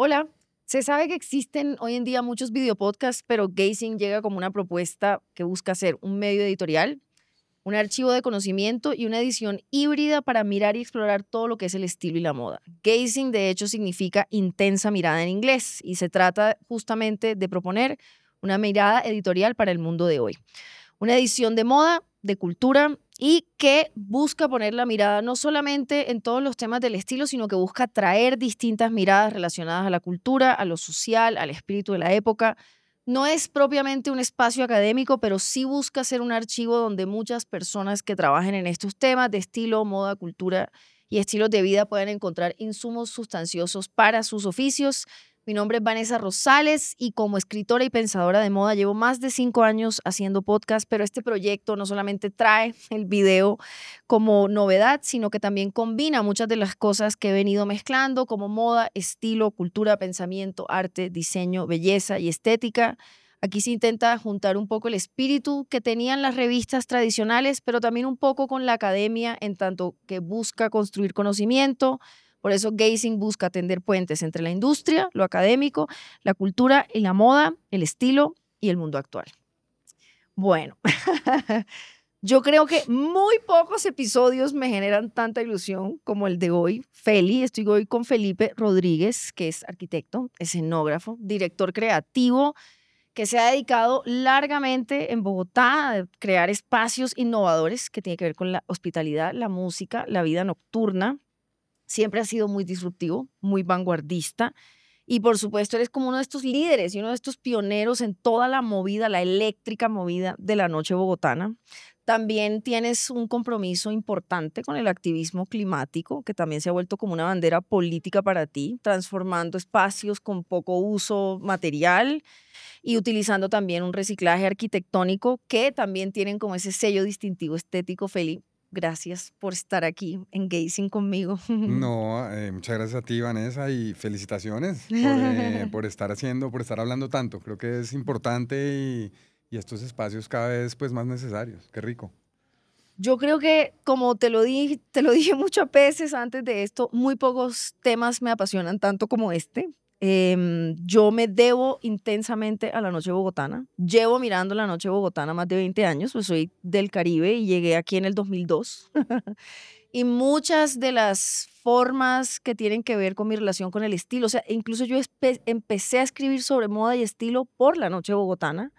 Hola, se sabe que existen hoy en día muchos videopodcasts, pero Gazing llega como una propuesta que busca ser un medio editorial, un archivo de conocimiento y una edición híbrida para mirar y explorar todo lo que es el estilo y la moda. Gazing, de hecho, significa intensa mirada en inglés y se trata justamente de proponer una mirada editorial para el mundo de hoy. Una edición de moda, de cultura y que busca poner la mirada no solamente en todos los temas del estilo, sino que busca traer distintas miradas relacionadas a la cultura, a lo social, al espíritu de la época. No es propiamente un espacio académico, pero sí busca ser un archivo donde muchas personas que trabajen en estos temas de estilo, moda, cultura y estilos de vida puedan encontrar insumos sustanciosos para sus oficios. Mi nombre es Vanessa Rosales y como escritora y pensadora de moda llevo más de 5 años haciendo podcast, pero este proyecto no solamente trae el video como novedad, sino que también combina muchas de las cosas que he venido mezclando como moda, estilo, cultura, pensamiento, arte, diseño, belleza y estética. Aquí se intenta juntar un poco el espíritu que tenían las revistas tradicionales, pero también un poco con la academia en tanto que busca construir conocimiento. Por eso Gazing busca tender puentes entre la industria, lo académico, la cultura y la moda, el estilo y el mundo actual. Bueno, yo creo que muy pocos episodios me generan tanta ilusión como el de hoy. Estoy hoy con Felipe Rodríguez, que es arquitecto, escenógrafo, director creativo, que se ha dedicado largamente en Bogotá a crear espacios innovadores que tienen que ver con la hospitalidad, la música, la vida nocturna. Siempre ha sido muy disruptivo, muy vanguardista y por supuesto eres como uno de estos líderes y uno de estos pioneros en toda la movida, la eléctrica movida de la noche bogotana. También tienes un compromiso importante con el activismo climático, que también se ha vuelto como una bandera política para ti, transformando espacios con poco uso material y utilizando también un reciclaje arquitectónico que también tienen como ese sello distintivo estético. Feli, gracias por estar aquí en Gazing conmigo. No, muchas gracias a ti, Vanessa, y felicitaciones por estar haciendo, por estar hablando tanto. Creo que es importante y estos espacios cada vez pues, más necesarios. Qué rico. Yo creo que, como te lo dije muchas veces antes de esto, muy pocos temas me apasionan tanto como este. Yo me debo intensamente a la noche bogotana. Llevo mirando la noche bogotana más de 20 años, pues soy del Caribe y llegué aquí en el 2002. Y muchas de las formas que tienen que ver con mi relación con el estilo, o sea, incluso yo empecé a escribir sobre moda y estilo por la noche bogotana.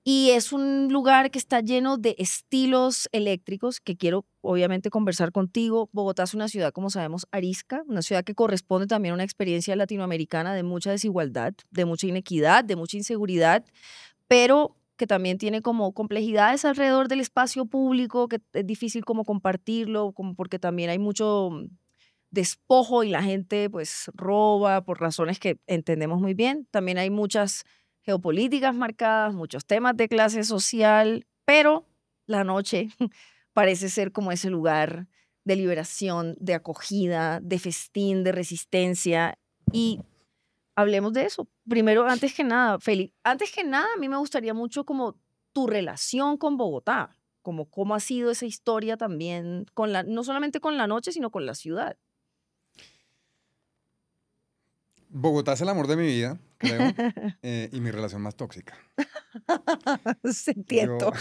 Y es un lugar que está lleno de estilos eléctricos que quiero obviamente conversar contigo. Bogotá es una ciudad, como sabemos, arisca, una ciudad que corresponde también a una experiencia latinoamericana de mucha desigualdad, de mucha inequidad, de mucha inseguridad, pero que también tiene como complejidades alrededor del espacio público, que es difícil como compartirlo, como porque también hay mucho despojo y la gente pues roba por razones que entendemos muy bien. También hay muchas geopolíticas marcadas, muchos temas de clase social, pero la noche parece ser como ese lugar de liberación, de acogida, de festín, de resistencia. Y hablemos de eso. Primero, antes que nada, Feli, antes que nada, a mí me gustaría mucho como tu relación con Bogotá, como cómo ha sido esa historia también con no solamente con la noche, sino con la ciudad. Bogotá es el amor de mi vida, creo, y mi relación más tóxica. Se Yo, entiendo.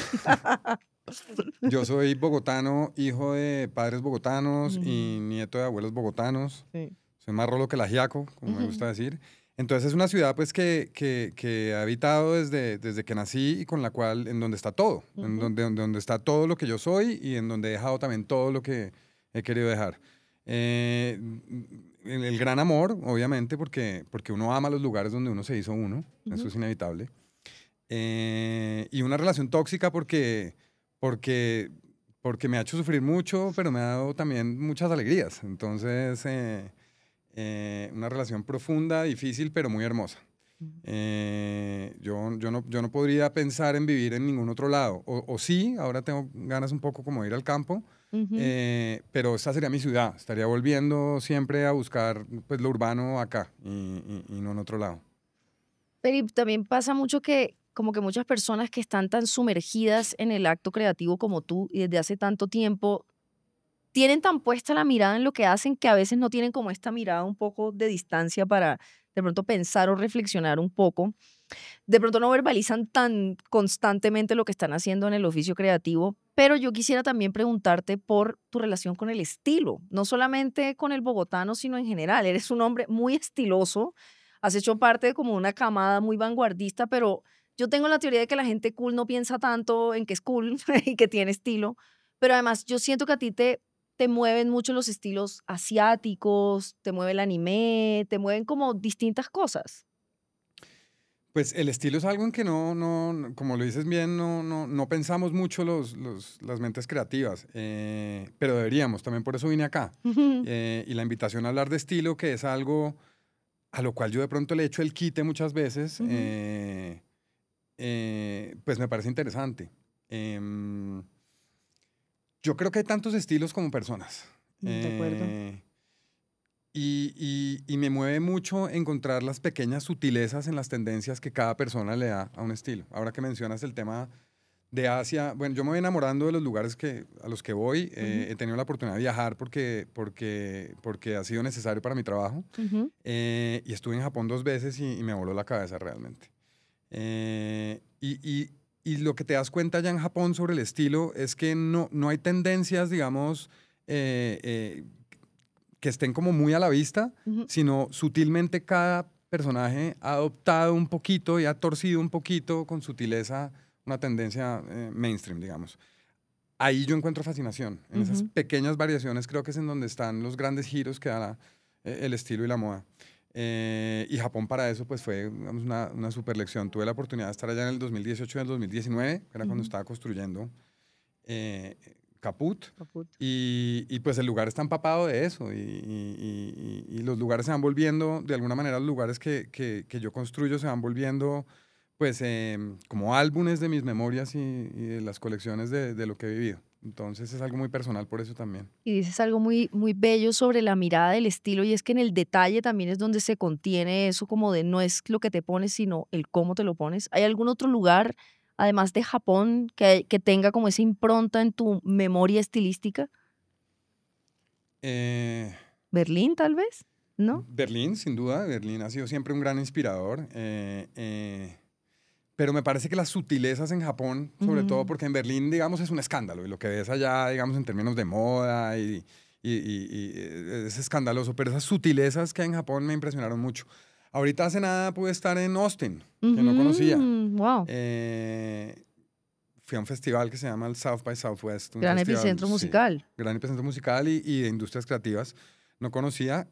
yo soy bogotano, hijo de padres bogotanos y Ujú, nieto de abuelos bogotanos. sí. Soy más rolo que el ajiaco, como me Ujú, gusta decir. Entonces es una ciudad pues que he habitado desde que nací y con la cual, en donde está todo, ujú, donde está todo lo que yo soy y en donde he dejado también todo lo que he querido dejar. El gran amor, obviamente, porque uno ama los lugares donde uno se hizo uno, eso ujú. es inevitable. Y una relación tóxica porque, porque me ha hecho sufrir mucho, pero me ha dado también muchas alegrías. Entonces, una relación profunda, difícil, pero muy hermosa. Yo no podría pensar en vivir en ningún otro lado. O sí, ahora tengo ganas un poco como de ir al campo, Ujú. pero esta sería mi ciudad. Estaría volviendo siempre a buscar pues, lo urbano acá y no en otro lado. Pero y también pasa mucho que como que muchas personas que están tan sumergidas en el acto creativo como tú y desde hace tanto tiempo, tienen tan puesta la mirada en lo que hacen que a veces no tienen como esta mirada un poco de distancia para de pronto pensar o reflexionar un poco. De pronto no verbalizan tan constantemente lo que están haciendo en el oficio creativo, pero yo quisiera también preguntarte por tu relación con el estilo, no solamente con el bogotano, sino en general. Eres un hombre muy estiloso, has hecho parte de como una camada muy vanguardista, pero yo tengo la teoría de que la gente cool no piensa tanto en que es cool y que tiene estilo, pero además yo siento que a ti te mueven mucho los estilos asiáticos, te mueve el anime, te mueven como distintas cosas. Pues el estilo es algo en que como lo dices bien, no pensamos mucho las mentes creativas, pero deberíamos, también por eso vine acá. Y la invitación a hablar de estilo, que es algo a lo cual yo de pronto le echo el quite muchas veces, Ujú. pues me parece interesante. Em, yo creo que hay tantos estilos como personas. De acuerdo. eh, y me mueve mucho encontrar las pequeñas sutilezas en las tendencias que cada persona le da a un estilo. Ahora que mencionas el tema de Asia, bueno, yo me voy enamorando de los lugares a los que voy. Ujú, He tenido la oportunidad de viajar porque ha sido necesario para mi trabajo. ujú. Y estuve en Japón 2 veces y me voló la cabeza realmente. Eh, y, y- y lo que te das cuenta ya en Japón sobre el estilo es que no hay tendencias, digamos, eh, eh, que estén como muy a la vista, Ujú, sino sutilmente cada personaje ha adoptado un poquito y ha torcido un poquito con sutileza una tendencia mainstream, digamos. Ahí yo encuentro fascinación. En esas ujú. pequeñas variaciones creo que es en donde están los grandes giros que da el estilo y la moda. Y Japón para eso pues fue digamos, una super lección. Tuve la oportunidad de estar allá en el 2018 y en el 2019, que era cuando Ujú. estaba construyendo eh, Caput. Caput. Y pues el lugar está empapado de eso y los lugares se van volviendo, de alguna manera los lugares que yo construyo se van volviendo pues como álbumes de mis memorias y de las colecciones de lo que he vivido. Entonces es algo muy personal por eso también. Y dices algo muy, muy bello sobre la mirada del estilo, y es que en el detalle también es donde se contiene eso como de no es lo que te pones, sino el cómo te lo pones. ¿Hay algún otro lugar, además de Japón, que tenga como esa impronta en tu memoria estilística? Eh, ¿Berlín, tal vez? ¿No? Berlín, sin duda, Berlín ha sido siempre un gran inspirador. Pero me parece que las sutilezas en Japón, sobre todo Ujú. porque en Berlín, digamos, es un escándalo y lo que ves allá, digamos, en términos de moda es escandaloso, pero esas sutilezas que hay en Japón me impresionaron mucho. Ahorita hace nada pude estar en Austin, que no conocía. Wow. Eh, Fui a un festival que se llama el South by Southwest, un Gran festival, epicentro sí, musical. gran epicentro musical y de industrias creativas. No conocía.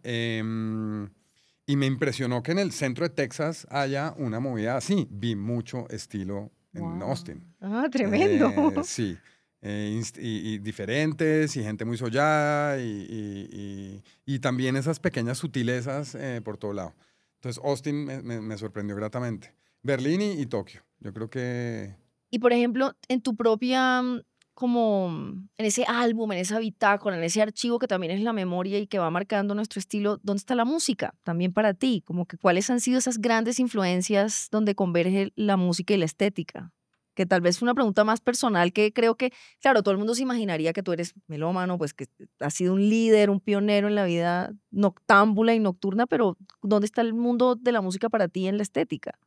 Y me impresionó que en el centro de Texas haya una movida así. Vi mucho estilo en Wow. Austin. Ah, tremendo. Sí. Y diferentes y gente muy sollada y también esas pequeñas sutilezas por todo lado. Entonces Austin me sorprendió gratamente. Berlín y Tokio. Yo creo que Y, por ejemplo, en tu propia, en ese álbum, en esa bitácora, en ese archivo que también es la memoria y que va marcando nuestro estilo, ¿dónde está la música? También para ti, como que cuáles han sido esas grandes influencias donde converge la música y la estética. Que tal vez es una pregunta más personal que creo que, claro, todo el mundo se imaginaría que tú eres melómano, pues que has sido un líder, un pionero en la vida noctámbula y nocturna, pero ¿dónde está el mundo de la música para ti en la estética?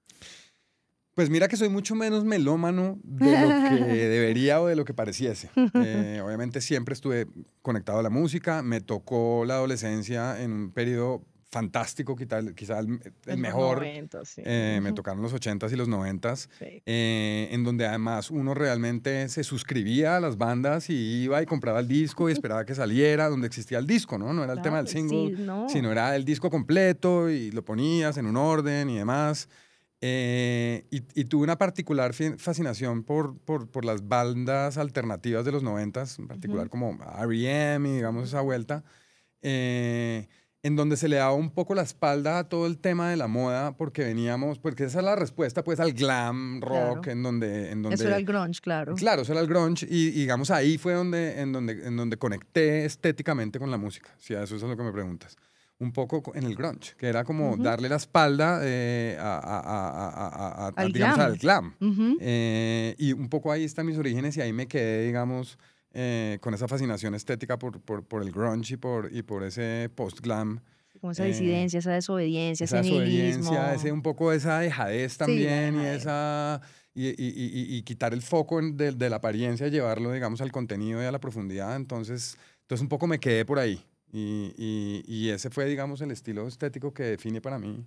pues mira que soy mucho menos melómano de lo que debería o de lo que pareciese. Obviamente siempre estuve conectado a la música, me tocó la adolescencia en un periodo fantástico, quizá el En los mejor, 90, sí. me tocaron los 80s y los 90s, Sí. en donde además uno realmente se suscribía a las bandas y iba y compraba el disco y esperaba que saliera, donde existía el disco, ¿no? No era el tema del Claro, single, sí, no. sino era el disco completo y lo ponías en un orden y demás. Y tuve una particular fascinación por las bandas alternativas de los 90s, en particular Ujú. como R.E.M. y digamos esa vuelta, eh, en donde se le daba un poco la espalda a todo el tema de la moda, porque veníamos, porque esa es la respuesta pues al glam rock, Claro. en Eso era donde el grunge, claro. claro, eso era el grunge y digamos ahí fue en donde conecté estéticamente con la música, si a eso es a lo que me preguntas. Un poco en el grunge, que era como Ujú. darle la espalda Al digamos, al glam. glam. Ujú. Y un poco ahí están mis orígenes y ahí me quedé, digamos, con esa fascinación estética por el grunge y por ese post-glam Como esa disidencia, esa desobediencia, esa ese nihilismo. desobediencia, un poco esa dejadez Sí, la también dejadez. y quitar el foco de la apariencia y llevarlo, digamos, al contenido y a la profundidad. Entonces un poco me quedé por ahí. Y ese fue, digamos, el estilo estético que define para mí.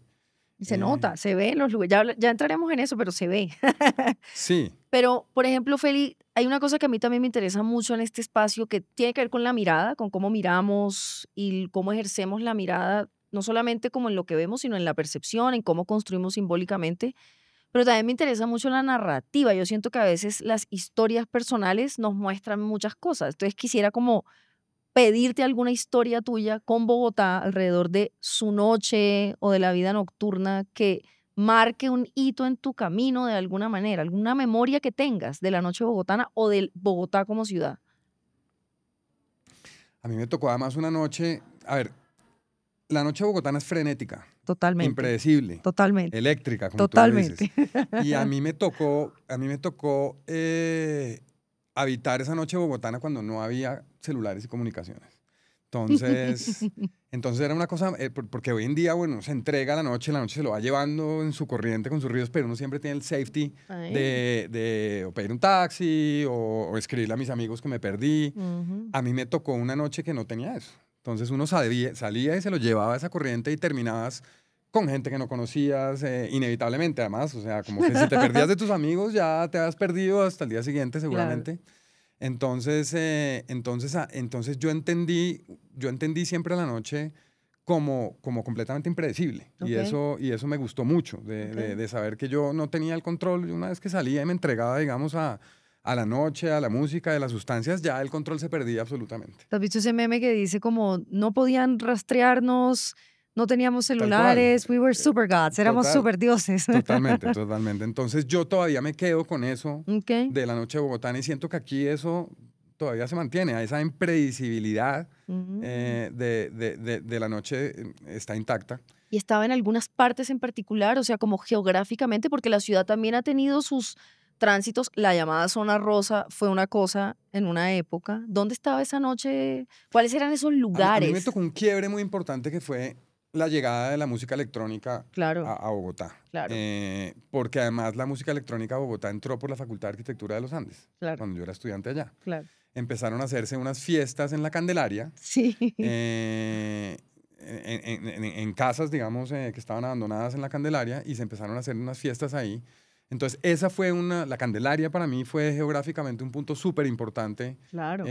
Y se Eh, nota, se ve en los lugares. Ya entraremos en eso, pero se ve. sí, Pero, por ejemplo, Feli, hay una cosa que a mí también me interesa mucho en este espacio que tiene que ver con la mirada, con cómo miramos y cómo ejercemos la mirada, no solamente como en lo que vemos, sino en la percepción, en cómo construimos simbólicamente. Pero también me interesa mucho la narrativa. Yo siento que a veces las historias personales nos muestran muchas cosas. Entonces quisiera como pedirte alguna historia tuya con Bogotá alrededor de su noche o de la vida nocturna que marque un hito en tu camino de alguna manera, alguna memoria que tengas de la noche bogotana o del Bogotá como ciudad. a mí me tocó además una noche, a ver, la noche bogotana es frenética, Totalmente, impredecible, totalmente, eléctrica, como tú lo dices. totalmente. Y a mí me tocó habitar esa noche bogotana cuando no había celulares y comunicaciones. Entonces, entonces era una cosa, porque hoy en día, bueno, se entrega la noche se lo va llevando en su corriente con sus ríos, pero uno siempre tiene el safety Ay, o pedir un taxi o escribirle a mis amigos que me perdí. ujú, A mí me tocó una noche que no tenía eso. Entonces uno salía y se lo llevaba a esa corriente y terminabas con gente que no conocías, inevitablemente además. O sea, como que si te perdías de tus amigos ya te has perdido hasta el día siguiente claro. seguramente. Entonces yo entendí siempre la noche como completamente impredecible. Ok, Y eso me gustó mucho, ok. de saber que yo no tenía el control. Y una vez que salía y me entregaba, digamos, a la noche, a la música, de las sustancias, ya el control se perdía absolutamente. ¿Has visto ese meme que dice como no podían rastrearnos, no teníamos Tal cual. celulares, we were super gods, éramos Total, super dioses? totalmente, totalmente. Entonces yo todavía me quedo con eso Ok. de la noche bogotana y siento que aquí eso todavía se mantiene, esa impredecibilidad Mm. de la noche está intacta. Y estaba en algunas partes en particular, o sea, como geográficamente, porque la ciudad también ha tenido sus tránsitos. La llamada zona rosa fue una cosa en una época. ¿Dónde estaba esa noche? ¿Cuáles eran esos A mí me lugares? tocó un quiebre muy importante que fue la llegada de la música electrónica Claro, a Bogotá. claro, Porque además la música electrónica a Bogotá entró por la Facultad de Arquitectura de los Andes, claro, cuando yo era estudiante allá. claro. Empezaron a hacerse unas fiestas en la Candelaria, Sí, eh, en casas, digamos, que estaban abandonadas en la Candelaria y se empezaron a hacer unas fiestas ahí. Entonces, la Candelaria para mí fue geográficamente un punto súper importante claro.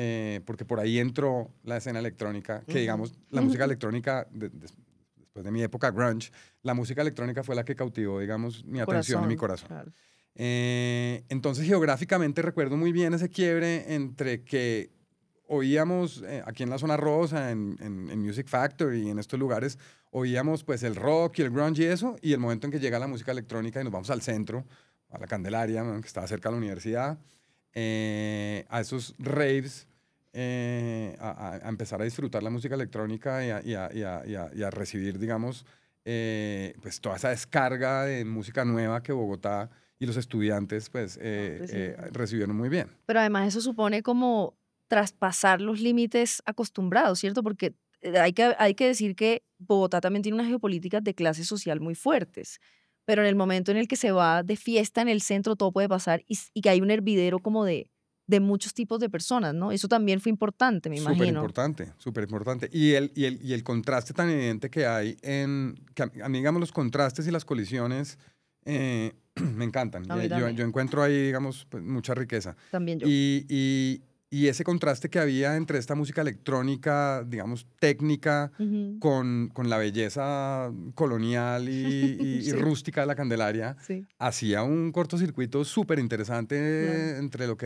porque por ahí entró la escena electrónica, que Ujú. digamos, la música electrónica, después de mi época grunge, la música electrónica fue la que cautivó, digamos, mi Tu atención y mi corazón, corazón. claro. Entonces, geográficamente recuerdo muy bien ese quiebre entre que oíamos aquí en la zona rosa, en Music Factory y en estos lugares, oíamos pues el rock y el grunge y eso, y el momento en que llega la música electrónica y nos vamos al centro, a la Candelaria, ¿no? Que estaba cerca de la universidad, a esos raves, a empezar a disfrutar la música electrónica y a recibir, digamos, pues toda esa descarga de música nueva que Bogotá y los estudiantes pues Estaban recibiendo. recibieron muy bien. Pero además eso supone como traspasar los límites acostumbrados, ¿cierto? Porque hay que decir que Bogotá también tiene unas geopolíticas de clase social muy fuertes, pero en el momento en el que se va de fiesta en el centro todo puede pasar y que hay un hervidero como de muchos tipos de personas, ¿no? Eso también fue importante, me Súper imagino. importante, súper importante. Y el contraste tan evidente que hay a mí, digamos, los contrastes y las colisiones me encantan. A mí Yo también, encuentro ahí, digamos, pues, mucha riqueza. también yo. Y, y, y ese contraste que había entre esta música electrónica, digamos, técnica, Ujú. con la belleza colonial y Sí, rústica de la Candelaria, sí, hacía un cortocircuito súper claro. interesante entre lo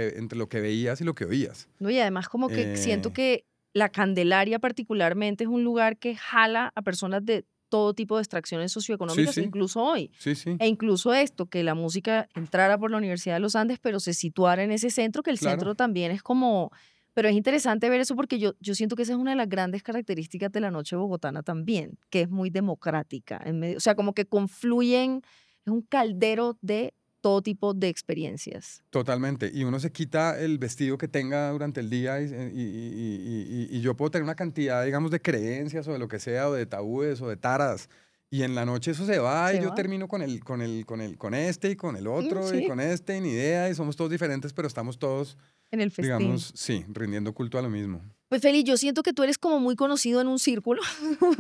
que veías y lo que oías. No, y además como que siento Eh, que la Candelaria particularmente es un lugar que jala a personas de todo tipo de extracciones sí, socioeconómicas, sí, incluso hoy. sí, sí, E incluso esto, que la música entrara por la Universidad de los Andes, pero se situara en ese centro, que el claro, centro también es como... Pero es interesante ver eso porque yo siento que esa es una de las grandes características de la noche bogotana también, que es muy democrática. O sea, como que confluyen, es un caldero de todo tipo de experiencias. Totalmente. Y uno se quita el vestido que tenga durante el día y yo puedo tener una cantidad, digamos, de creencias o de lo que sea, o de tabúes o de taras. Y en la noche eso se va y Se yo va. termino con este y con el otro y Sí, con este y ni idea y somos todos diferentes, pero estamos todos, en el festín. digamos, sí, rindiendo culto a lo mismo. Pues Feli, yo siento que tú eres como muy conocido en un círculo,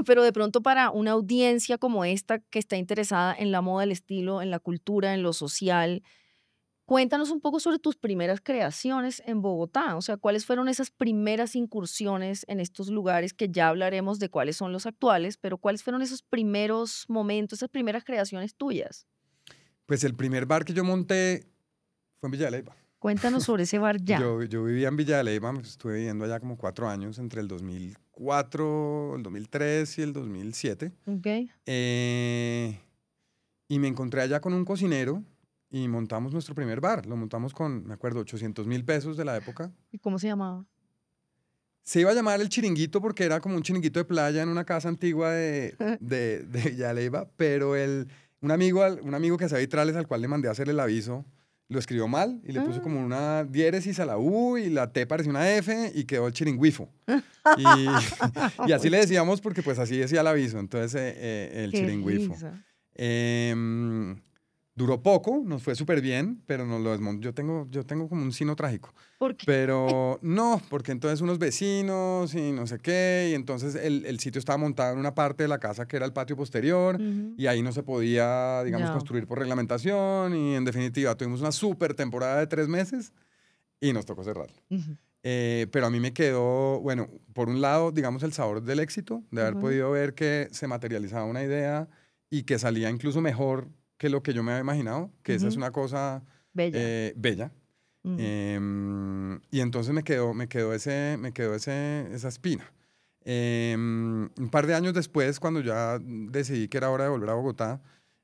pero de pronto para una audiencia como esta que está interesada en la moda, el estilo, en la cultura, en lo social, cuéntanos un poco sobre tus primeras creaciones en Bogotá. O sea, ¿cuáles fueron esas primeras incursiones en estos lugares que ya hablaremos de cuáles son los actuales, pero cuáles fueron esos primeros momentos, esas primeras creaciones tuyas? Pues el primer bar que yo monté fue en Villa de Leyva. Cuéntanos sobre ese bar ya. Yo vivía en Villa de Leyva, pues, estuve viviendo allá como 4 años, entre el 2004, el 2003 y el 2007. ¿Ok? Y me encontré allá con un cocinero y montamos nuestro primer bar. Lo montamos con, me acuerdo, 800.000 pesos de la época. ¿Y cómo se llamaba? Se iba a llamar El Chiringuito porque era como un chiringuito de playa en una casa antigua de Villa de Leyva, pero un amigo que hacía vitrales al cual le mandé a hacer el aviso, lo escribió mal y le puso como una diéresis a la U y la T parecía una F y quedó el chiringuifo. Y, y así le decíamos porque pues así decía el aviso, entonces el Qué chiringuifo. risa. Duró poco, nos fue súper bien, pero nos lo desmontó. Yo tengo como un sino trágico. ¿Por qué? Pero no, porque entonces unos vecinos y no sé qué, y entonces el sitio estaba montado en una parte de la casa que era el patio posterior, Ujú. y ahí no se podía, digamos, Ya. construir por reglamentación, y en definitiva tuvimos una súper temporada de 3 meses y nos tocó cerrar. Ujú. Pero a mí me quedó, bueno, por un lado, digamos, el sabor del éxito, de haber Ujú. podido ver que se materializaba una idea y que salía incluso mejor que lo que yo me había imaginado, que esa es Ujú. una cosa Bella. bella. Ujú. Y entonces esa espina. Un par de años después, cuando ya decidí que era hora de volver a Bogotá,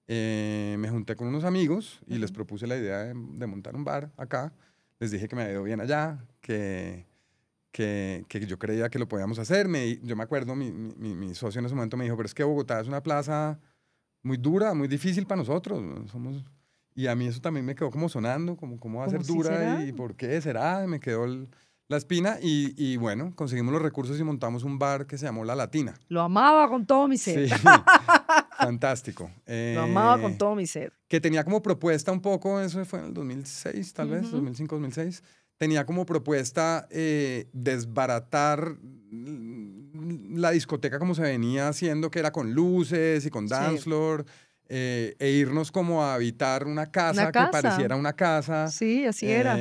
me junté con unos amigos y les Ujú. propuse la idea de montar un bar acá. Les dije que me había ido bien allá, que yo creía que lo podíamos hacer. Yo me acuerdo, mi socio en ese momento me dijo, pero es que Bogotá es una plaza muy dura, muy difícil para nosotros. ¿No? Y a mí eso también me quedó como sonando, como cómo va a ¿Cómo ser sí dura será? y por qué será. Me quedó la espina y bueno, conseguimos los recursos y montamos un bar que se llamó La Latina. Lo amaba con todo mi ser. Sí, fantástico. Lo amaba con todo mi ser. Que tenía como propuesta un poco, eso fue en el 2006 tal vez, Ujú. 2005, 2006, tenía como propuesta desbaratar la discoteca como se venía haciendo, que era con luces y con dance Sí. floor, e irnos como a habitar una Una casa que casa. pareciera una casa, Sí, así era.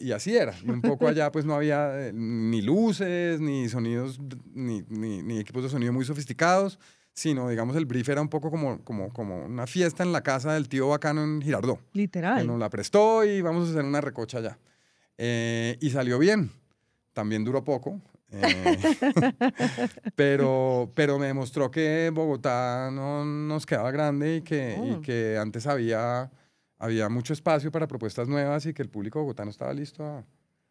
y así era. Y un poco allá pues no había ni luces, ni sonidos, ni equipos de sonido muy sofisticados, sino, digamos, el brief era un poco como una fiesta en la casa del tío bacano en Girardot, que Literal. nos la prestó y vamos a hacer una recocha allá. Y salió bien, también duró poco, pero me demostró que Bogotá no nos quedaba grande y No. que antes había mucho espacio para propuestas nuevas y que el público bogotano estaba listo a...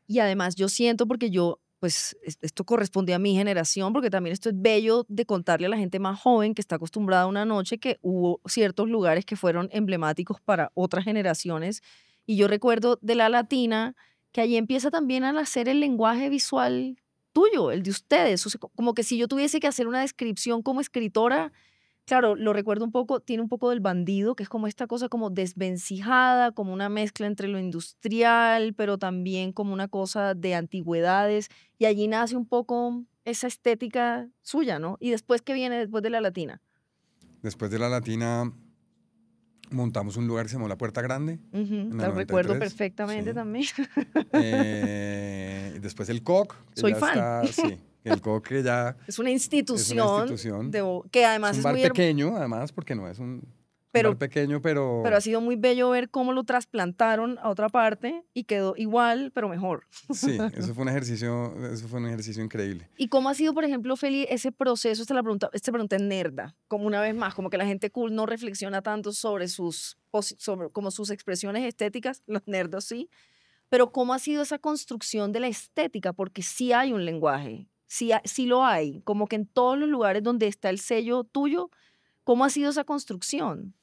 Y además yo siento porque yo, pues esto corresponde a mi generación, porque también esto es bello de contarle a la gente más joven que está acostumbrada a una noche que hubo ciertos lugares que fueron emblemáticos para otras generaciones. Y yo recuerdo de la Latina que allí empieza también a nacer el lenguaje visual tuyo, el de ustedes. O sea, como que si yo tuviese que hacer una descripción como escritora, claro, lo recuerdo un poco, tiene un poco del bandido, que es como esta cosa como desvencijada, como una mezcla entre lo industrial, pero también como una cosa de antigüedades. Y allí nace un poco esa estética suya, ¿no? Y después, ¿qué viene después de la latina? Después de la Latina montamos un lugar que se llamó La Puerta Grande, Ujú, en la lo recuerdo 93, perfectamente sí. también. Después el COC, que Soy ya fan. está, sí, el COC que ya Es una es una institución institución. que Es además un es bar muy pequeño, además, porque no es un bar pero pequeño, pero pero ha sido muy bello ver cómo lo trasplantaron a otra parte y quedó igual, pero mejor. sí, eso fue un ejercicio increíble. ¿Y cómo ha sido, por ejemplo, Feli, ese proceso? Esta pregunta es nerda, como una vez más, como que la gente cool no reflexiona tanto sobre sobre como sus expresiones estéticas, los nerdos sí, pero ¿cómo ha sido esa construcción de la estética? Porque sí hay un lenguaje, sí lo hay, como que en todos los lugares donde está el sello tuyo, ¿cómo ha sido esa construcción?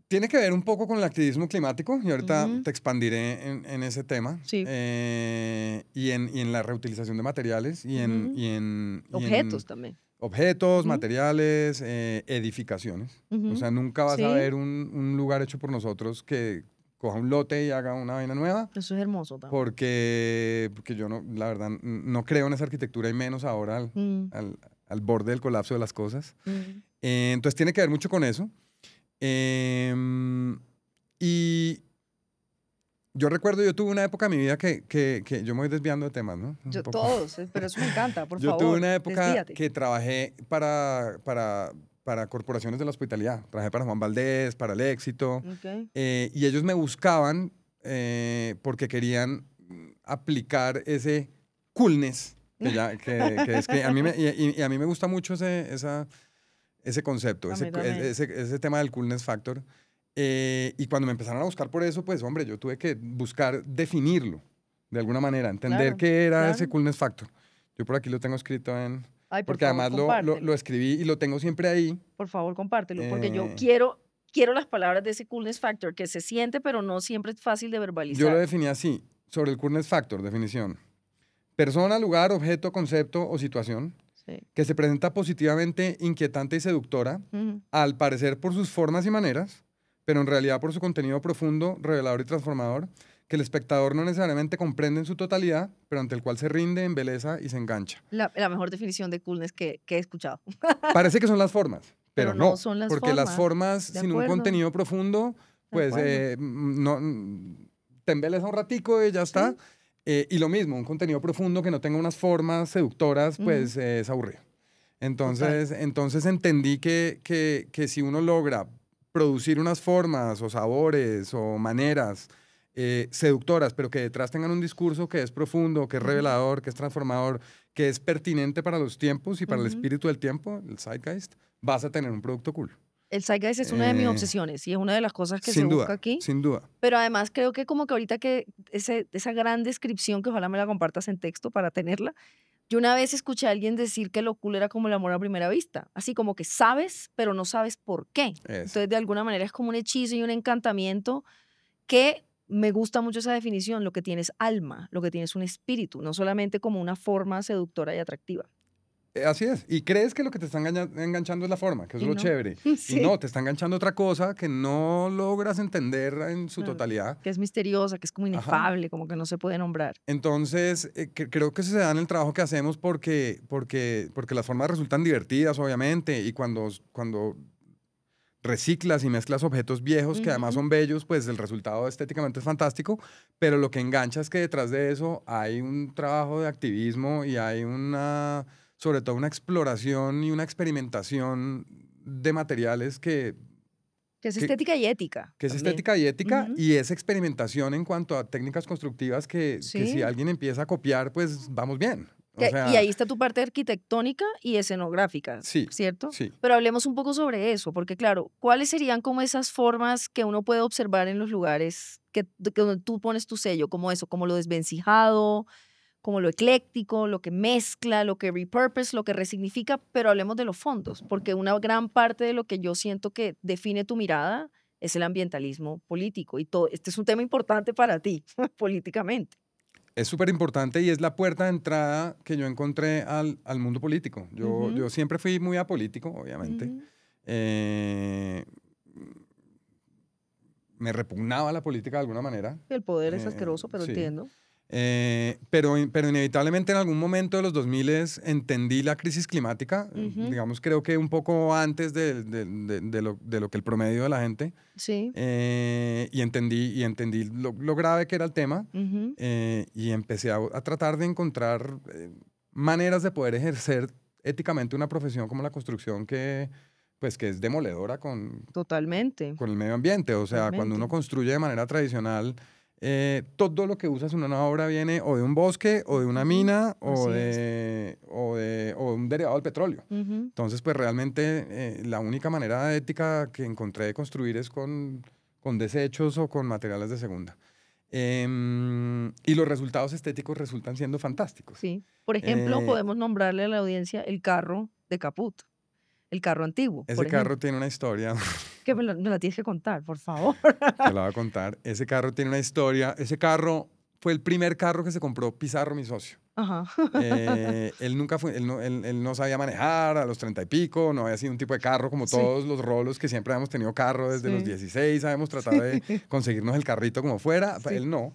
Tiene que ver un poco con el activismo climático y ahorita Ujú. te expandiré en ese tema. Sí. Y en la reutilización de materiales y en, Ujú. y en, y Objetos en también. objetos, Ujú. materiales, edificaciones. O Ujú. sea, nunca vas a Sí, ver un lugar hecho por nosotros que coja un lote y haga una vaina nueva, eso es hermoso también. porque yo no, la verdad, no creo en esa arquitectura y menos ahora Mm, al borde del colapso de las cosas. mm. Entonces tiene que ver mucho con eso. Em, y yo recuerdo, yo tuve una época en mi vida que yo me voy desviando de temas, ¿no? Un Yo, poco. todos, pero eso me encanta, por Yo tuve favor, una época desvíate. que trabajé para corporaciones de la hospitalidad. Trabajé para Juan Valdés, para El Éxito, Okay. y ellos me buscaban porque querían aplicar ese coolness, que es que a mí y a mí me gusta mucho ese concepto, A mí también. ese tema del coolness factor. Y cuando me empezaron a buscar por eso, pues hombre, yo tuve que buscar definirlo de alguna manera, entender Claro, qué era ese claro. coolness factor. Yo por aquí lo tengo escrito Ay, por porque favor, además lo compártelo. escribí y lo tengo siempre ahí. Por favor, compártelo, porque yo Eh, quiero las palabras de ese coolness factor que se siente, pero no siempre es fácil de yo lo verbalizar. definí así, sobre el coolness factor, definición. Persona, lugar, objeto, concepto o situación Sí. que se presenta positivamente, inquietante y seductora, Ujú. al parecer por sus formas y maneras, pero en realidad por su contenido profundo, revelador y transformador, que el espectador no necesariamente comprende en su totalidad, pero ante el cual se rinde, embeleza y se engancha. La mejor definición de coolness que he escuchado. Parece que son las formas, Pero pero no no, son las porque las formas. formas De sin un acuerdo, contenido profundo, de pues acuerdo. no, te embeleza un ratico y ya está. Sí. Y lo mismo, un contenido profundo que no tenga unas formas seductoras, Ujú. pues es aburrido. Total. Entonces entendí que si uno logra producir unas formas o sabores o maneras seductoras, pero que detrás tengan un discurso que es profundo, que es Ujú. revelador, que es transformador, que es pertinente para los tiempos y para el Ujú. espíritu del tiempo, el zeitgeist, vas a tener un producto cool. El zeitgeist es una de mis Eh, obsesiones y es una de las cosas que se Sin busca duda, aquí. sin duda. Pero además creo que como que ahorita que esa gran descripción, que ojalá me la compartas en texto para tenerla, yo una vez escuché a alguien decir que lo cool era como el amor a primera vista, así como que sabes, pero no sabes por qué. Eso. Entonces, de alguna manera es como un hechizo y un encantamiento que me gusta mucho esa definición, lo que tienes alma, lo que tienes un espíritu, no solamente como una forma seductora y atractiva. Así es. Y crees que lo que te está enganchando es la forma, que eso Y es lo no, chévere. Y sí, no, te está enganchando otra cosa que no logras entender en su claro, totalidad. que es misteriosa, que es como Ajá. inefable, como que no se puede nombrar. Entonces, creo que eso se da en el trabajo que hacemos porque las formas resultan divertidas, obviamente, y cuando reciclas y mezclas objetos viejos que además Ujú. son bellos, pues el resultado estéticamente es fantástico, pero lo que engancha es que detrás de eso hay un trabajo de activismo y hay sobre todo una exploración y una experimentación de materiales Que es que, estética y ética que es también. estética y ética Ujú. y es experimentación en cuanto a técnicas constructivas que si Sí. alguien empieza a copiar, pues vamos bien. O Y sea, ahí está tu parte arquitectónica y escenográfica, sí, ¿cierto? sí. Pero hablemos un poco sobre eso, porque claro, ¿cuáles serían como esas formas que uno puede observar en los lugares que donde tú pones tu sello, como eso, como lo desvencijado, como lo ecléctico, lo que mezcla, lo que repurpose, lo que resignifica, pero hablemos de los fondos, porque una gran parte de lo que yo siento que define tu mirada es el ambientalismo político y todo. Este es un tema importante para ti, políticamente. Es súper importante y es la puerta de entrada que yo encontré al mundo político. Yo Ujú, siempre fui muy apolítico, obviamente. ujú. Eh, Me repugnaba la política de alguna manera. El poder es asqueroso, pero Sí. entiendo. Pero inevitablemente en algún momento de los 2000 entendí la crisis climática, Ujú. digamos, creo que un poco antes de lo que el promedio de la gente, Sí. y entendí lo grave que era el tema, Ujú. y empecé a tratar de encontrar maneras de poder ejercer éticamente una profesión como la construcción pues, que es demoledora Totalmente, con el medio ambiente. O sea, cuando uno totalmente. construye de manera tradicional, todo lo que usas en una obra viene o de un bosque, o de una Ujú. mina, o Así es. de un derivado del petróleo. Ujú. Entonces, pues realmente la única manera ética que encontré de construir es con desechos o con materiales de segunda. Y los resultados estéticos resultan siendo fantásticos. Sí. Por ejemplo, Eh, podemos nombrarle a la audiencia el carro de Caput, el carro antiguo, Ese por carro ejemplo. tiene una historia, Que me la tienes que contar, por favor. te la voy a contar. Ese carro tiene una historia. Ese carro fue el primer carro que se compró Pizarro, mi socio. Ajá. Él nunca fue, él no sabía manejar a los 30 y pico, no había sido un tipo de carro como Sí, todos los rolos que siempre habíamos tenido carro desde los sí, 16, habíamos tratado de conseguirnos el carrito como fuera, sí. él no.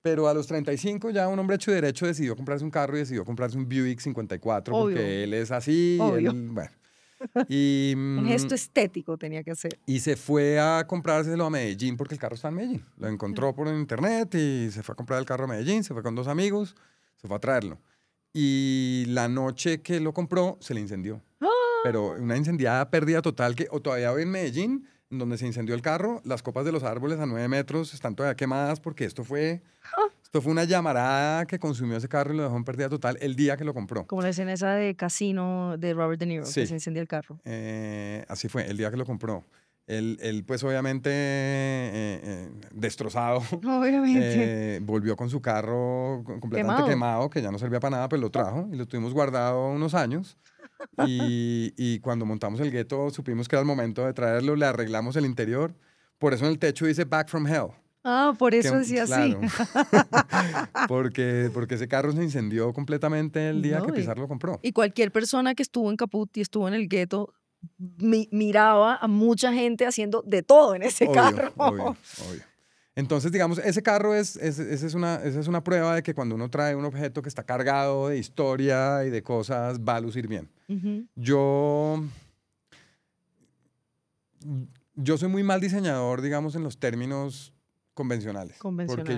Pero a los 35 ya un hombre hecho y derecho decidió comprarse un carro y decidió comprarse un Buick 54 Obvio, porque él es así, obvio. él, bueno. Y, Un gesto estético tenía que hacer. y se fue a comprárselo a Medellín porque el carro está en Medellín. Lo encontró por internet y se fue a comprar el carro a Medellín, se fue con dos amigos, se fue a traerlo. Y la noche que lo compró, se le incendió. Pero una incendiada pérdida total que o todavía hoy en Medellín, en donde se incendió el carro, las copas de los árboles a 9 metros están todavía quemadas porque esto fue una llamarada que consumió ese carro y lo dejó en pérdida total el día que lo compró. Como la escena esa de Casino de Robert De Niro, que se Sí, incendia el carro. así fue, el día que lo compró. Él pues obviamente destrozado, Obviamente. volvió con su carro completamente Quemado. quemado, que ya no servía para nada, pues lo trajo y lo tuvimos guardado unos años. Y cuando montamos el gueto supimos que era el momento de traerlo, le arreglamos el interior. Por eso en el techo dice Back from Hell. Ah, por eso decía así. Claro, porque ese carro se incendió completamente el día que No, Pizarro lo compró. y cualquier persona que estuvo en Caput y estuvo en el gueto miraba a mucha gente haciendo de todo en ese Obvio, carro. obvio, obvio. Entonces, digamos, ese carro esa es una prueba de que cuando uno trae un objeto que está cargado de historia y de cosas, va a lucir bien. Ujú, Yo, yo soy muy mal diseñador, digamos, en los términos convencionales, porque convencionales.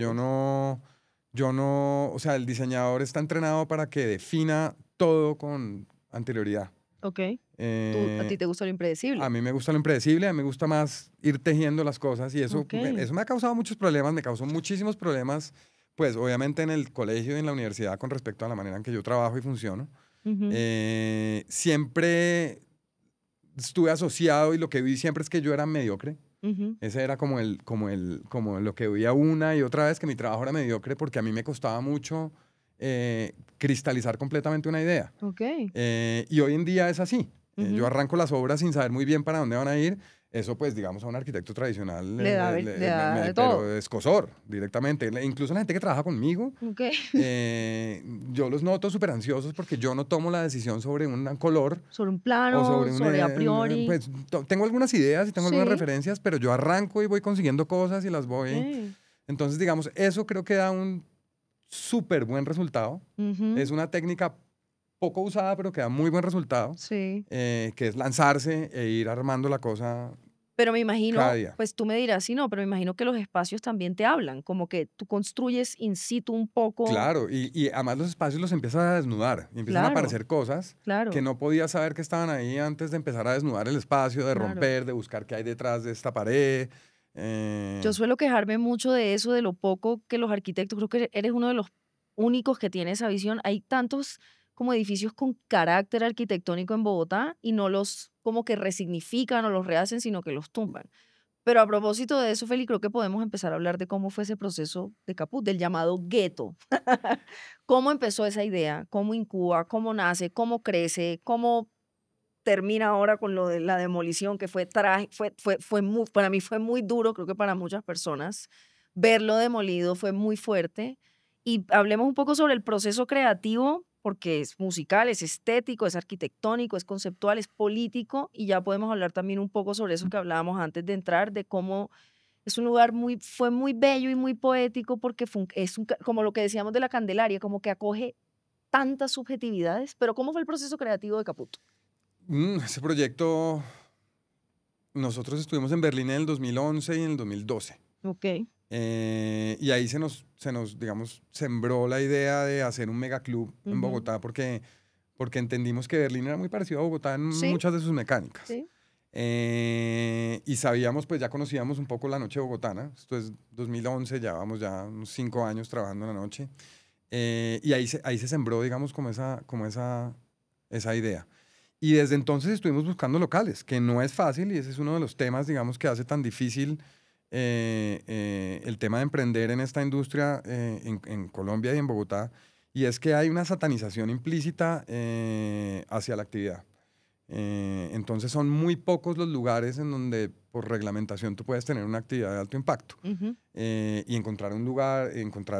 yo no, o sea, el diseñador está entrenado para que defina todo con anterioridad. Ok. A ti Eh, te gusta lo a impredecible. mí me gusta lo impredecible, a mí me gusta más ir tejiendo las cosas y Ok. eso me ha causado muchos problemas, me causó muchísimos problemas, pues obviamente en el colegio y en la universidad con respecto a la manera en que yo trabajo y funciono. Ujú, Siempre estuve asociado y lo que vi siempre es que yo era mediocre. ujú. Ese era como lo que veía una y otra vez, que mi trabajo era mediocre porque a mí me costaba mucho cristalizar completamente una idea. Ok. Y hoy en día es así. Yo Ujú. arranco las obras sin saber muy bien para dónde van a ir. Eso, pues, digamos, a un arquitecto tradicional, Le da de pero todo. es escozor directamente. Incluso la gente que trabaja conmigo, Ok. yo los noto súper ansiosos porque yo no tomo la decisión sobre un color Sobre un o plano, sobre sobre a priori. pues, tengo algunas ideas y tengo algunas Sí. referencias, pero yo arranco y voy consiguiendo cosas y las Ok. voy. Entonces, digamos, eso creo que da un súper buen resultado. Ujú, Es una técnica poco usada, pero que da muy buen resultado, sí. que es lanzarse e ir armando la cosa Pero me cada imagino, día. pues tú me dirás si no, pero me imagino que los espacios también te hablan, como que tú construyes in situ un poco. Claro, y además los espacios los empiezas a desnudar y empiezan a Claro, aparecer cosas que claro, no podías saber que estaban ahí antes de empezar a desnudar el espacio, de claro. romper, de buscar qué hay detrás de esta pared. Yo suelo quejarme mucho de eso, de lo poco que los arquitectos, creo que eres uno de los únicos que tiene esa visión. Hay tantos como edificios con carácter arquitectónico en Bogotá y no los como que resignifican o los rehacen, sino que los tumban. Pero a propósito de eso, Feli, creo que podemos empezar a hablar de cómo fue ese proceso de Caput, del llamado gueto. ¿Cómo empezó esa idea? ¿Cómo incuba? ¿Cómo nace? ¿Cómo crece? ¿Cómo termina ahora con lo de la demolición, que fue trágico, fue muy, para mí fue muy duro, creo que para muchas personas, verlo demolido fue muy fuerte. Y hablemos un poco sobre el proceso creativo, porque es musical, es estético, es arquitectónico, es conceptual, es político, y ya podemos hablar también un poco sobre eso que hablábamos antes de entrar, de cómo es un lugar muy, fue muy bello y muy poético, porque es como lo que decíamos de la Candelaria, como que acoge tantas subjetividades, pero ¿cómo fue el proceso creativo de Caputo? Ese proyecto, nosotros estuvimos en Berlín en el 2011 y en el 2012. Ok. Y ahí digamos, sembró la idea de hacer un megaclub en Ujú. Bogotá porque entendimos que Berlín era muy parecido a Bogotá en Sí, muchas de sus mecánicas. sí. Y sabíamos, pues ya conocíamos un poco la noche bogotana. Esto es 2011, ya vamos ya unos 5 años trabajando en la noche. Y ahí se sembró, digamos, esa idea. Y desde entonces estuvimos buscando locales, que no es fácil y ese es uno de los temas, digamos, que hace tan difícil el tema de emprender en esta industria en Colombia y en Bogotá. Y es que hay una satanización implícita hacia la actividad. Entonces son muy pocos los lugares en donde por reglamentación tú puedes tener una actividad de alto impacto. Y encontrar un lugar,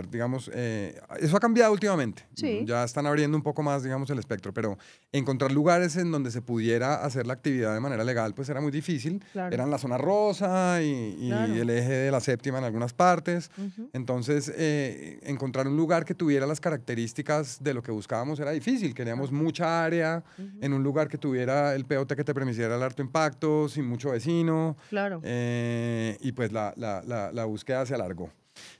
digamos, eso ha cambiado últimamente. Sí. Ya están abriendo un poco más, digamos, el espectro, pero encontrar lugares en donde se pudiera hacer la actividad de manera legal, pues era muy difícil. Claro. Eran la zona rosa y Claro. el eje de la séptima en algunas partes. Ujú. Entonces, encontrar un lugar que tuviera las características de lo que buscábamos era difícil. Queríamos mucha área en un lugar que tuviera el POT que te permitiera el alto impacto, sin mucho vecino. Claro. Y pues la búsqueda se alargó.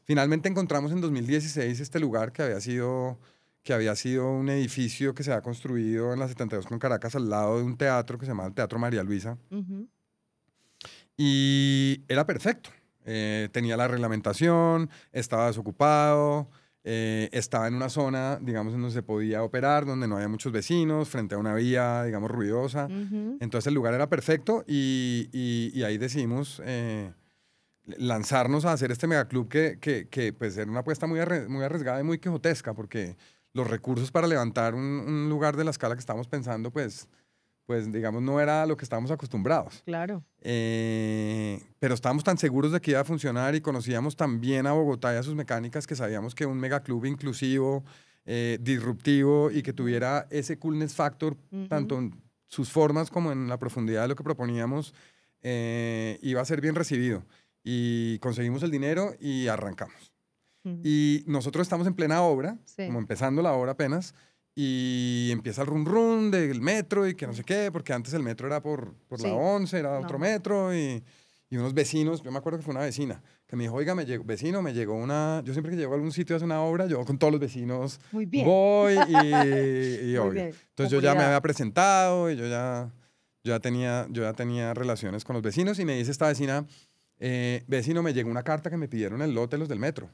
Finalmente encontramos en 2016 este lugar que había sido un edificio que se había construido en la 72 con Caracas al lado de un teatro que se llamaba el Teatro María Luisa. Y era perfecto. Tenía la reglamentación, estaba desocupado, estaba en una zona, digamos, en donde se podía operar, donde no había muchos vecinos, frente a una vía, digamos, ruidosa. Entonces el lugar era perfecto y ahí decidimos lanzarnos a hacer este megaclub que pues era una apuesta muy arriesgada y muy quijotesca, porque los recursos para levantar un lugar de la escala que estábamos pensando, pues digamos, no era lo que estábamos acostumbrados. Claro. Pero estábamos tan seguros de que iba a funcionar y conocíamos tan bien a Bogotá y a sus mecánicas que sabíamos que un megaclub inclusivo, disruptivo y que tuviera ese coolness factor, tanto en sus formas como en la profundidad de lo que proponíamos, iba a ser bien recibido. Y conseguimos el dinero y arrancamos. Y nosotros estamos en plena obra, como empezando la obra apenas, y empieza el run del metro y que no sé qué, porque antes el metro era por la 11, era otro metro, y unos vecinos, yo me acuerdo que fue una vecina, que me dijo, oiga, vecino, me llegó una, yo siempre que llego a algún sitio a hacer una obra, yo con todos los vecinos Muy bien. voy y Muy obvio. bien. Entonces yo ya me había presentado y yo ya tenía relaciones con los vecinos y me dice esta vecina, vecino, me llegó una carta que me pidieron el lote los del metro.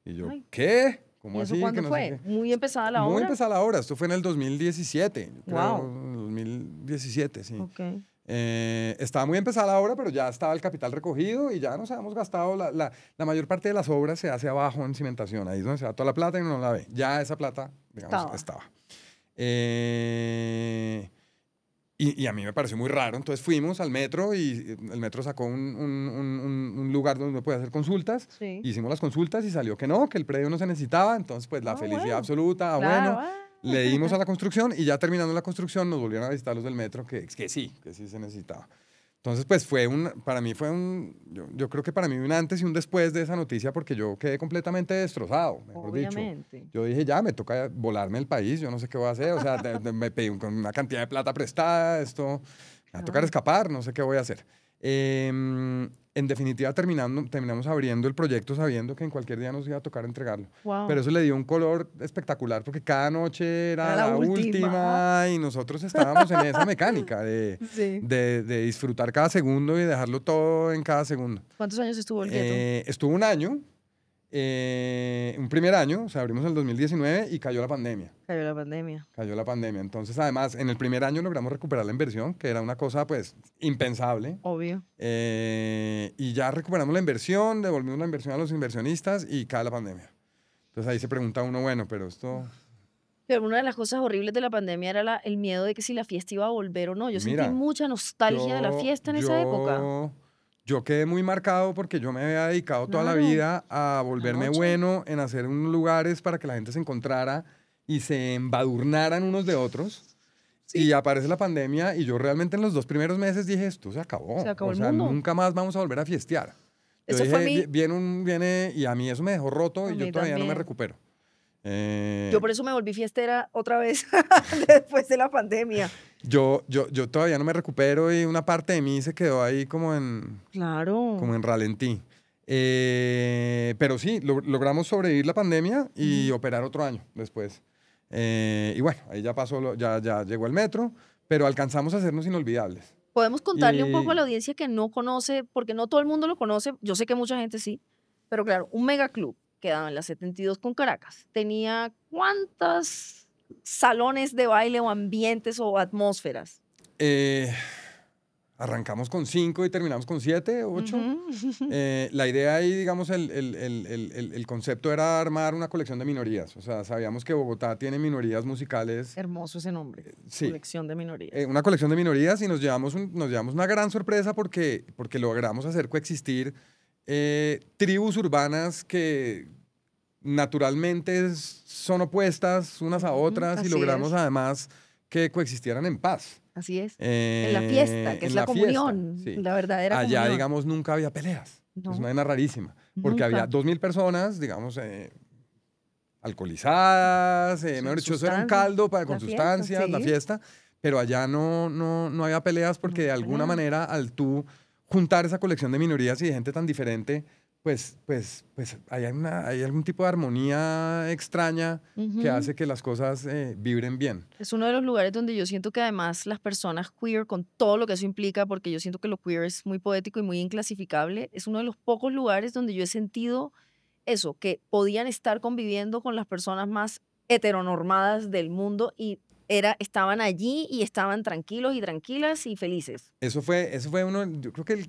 Y yo, ¿qué? ¿Cómo ¿Y eso así? cuándo Que no fue? sé qué. ¿Muy empezada la obra? Muy empezada la obra. Esto fue en el 2017. Wow. Creo, 2017, sí. Okay. Estaba muy empezada la obra, pero ya estaba el capital recogido y ya nos habíamos gastado. La mayor parte de las obras se hace abajo en cimentación. Ahí es donde se da toda la plata y uno no la ve. Ya esa plata, digamos, estaba. Y a mí me pareció muy raro, entonces fuimos al metro y el metro sacó un lugar donde uno puede hacer consultas. Sí. Hicimos las consultas y salió que no, que el predio no se necesitaba, entonces pues la felicidad absoluta, Claro. bueno, le dimos a la construcción y ya terminando la construcción nos volvieron a visitar los del metro que sí se necesitaba. Entonces pues para mí fue yo creo que para mí un antes y un después de esa noticia porque yo quedé completamente destrozado, mejor Obviamente. dicho. Yo dije, ya, me toca volarme el país, yo no sé qué voy a hacer, o sea, me pedí con una cantidad de plata prestada, esto, me va a tocar escapar, no sé qué voy a hacer. En definitiva, terminamos abriendo el proyecto sabiendo que en cualquier día nos iba a tocar entregarlo. Wow. Pero eso le dio un color espectacular porque cada noche era la última y nosotros estábamos en esa mecánica de disfrutar cada segundo y dejarlo todo en cada segundo. ¿Cuántos años estuvo el Ghetto? Estuvo un año. Un primer año, o sea, abrimos en el 2019 y cayó la pandemia. Cayó la pandemia. Entonces, además, en el primer año logramos recuperar la inversión, que era una cosa, pues, impensable. Obvio. Y ya recuperamos la inversión, devolvimos la inversión a los inversionistas y cae la pandemia. Entonces, ahí se pregunta uno, bueno, pero esto... Pero una de las cosas horribles de la pandemia era el miedo de que si la fiesta iba a volver o no. Yo sentí mucha nostalgia de la fiesta en esa época. Yo quedé muy marcado porque yo me había dedicado toda la vida a volverme bueno en hacer unos lugares para que la gente se encontrara y se embadurnaran unos de otros. Sí. Y aparece la pandemia y yo realmente en los 2 primeros meses dije, esto se acabó. Se acabó o el sea, mundo. Nunca más vamos a volver a fiestear. Yo Eso dije, fue viene, y a mí eso me dejó roto y yo todavía no me recupero. Yo por eso me volví fiestera otra vez después de la pandemia. Yo todavía no me recupero y una parte de mí se quedó ahí como en ralentí. Pero sí, logramos sobrevivir la pandemia y operar otro año después. Y bueno, ahí ya pasó, ya llegó el metro, pero alcanzamos a hacernos inolvidables. Podemos contarle un poco a la audiencia que no conoce, porque no todo el mundo lo conoce, yo sé que mucha gente sí, pero claro, un megaclub quedaba en la 72 con Caracas. ¿Tenía cuántos salones de baile o ambientes o atmósferas? arrancamos con 5 y terminamos con 7, 8. La idea ahí, digamos, el concepto era armar una colección de minorías. O sea, sabíamos que Bogotá tiene minorías musicales. Hermoso ese nombre, Sí. colección de minorías. Una colección de minorías y nos llevamos una gran sorpresa porque logramos hacer coexistir tribus urbanas que naturalmente son opuestas unas a otras y Así logramos es. además que coexistieran en paz. Así es. En la fiesta, que es la comunión, sí. la verdadera Allá, comunión. digamos, nunca había peleas. No. Es una vaina rarísima. Porque había Nunca. 2000 personas, digamos, alcoholizadas, mejor dicho, eso era un caldo con La fiesta, sustancias, la sí. fiesta. Pero allá no había peleas porque No de había alguna peleas. manera, al tú juntar esa colección de minorías y de gente tan diferente, pues hay algún tipo de armonía extraña que hace que las cosas vibren bien. Es uno de los lugares donde yo siento que además las personas queer, con todo lo que eso implica, porque yo siento que lo queer es muy poético y muy inclasificable, es uno de los pocos lugares donde yo he sentido eso, que podían estar conviviendo con las personas más heteronormadas del mundo y estaban allí y estaban tranquilos y tranquilas y felices. Eso fue uno, yo creo que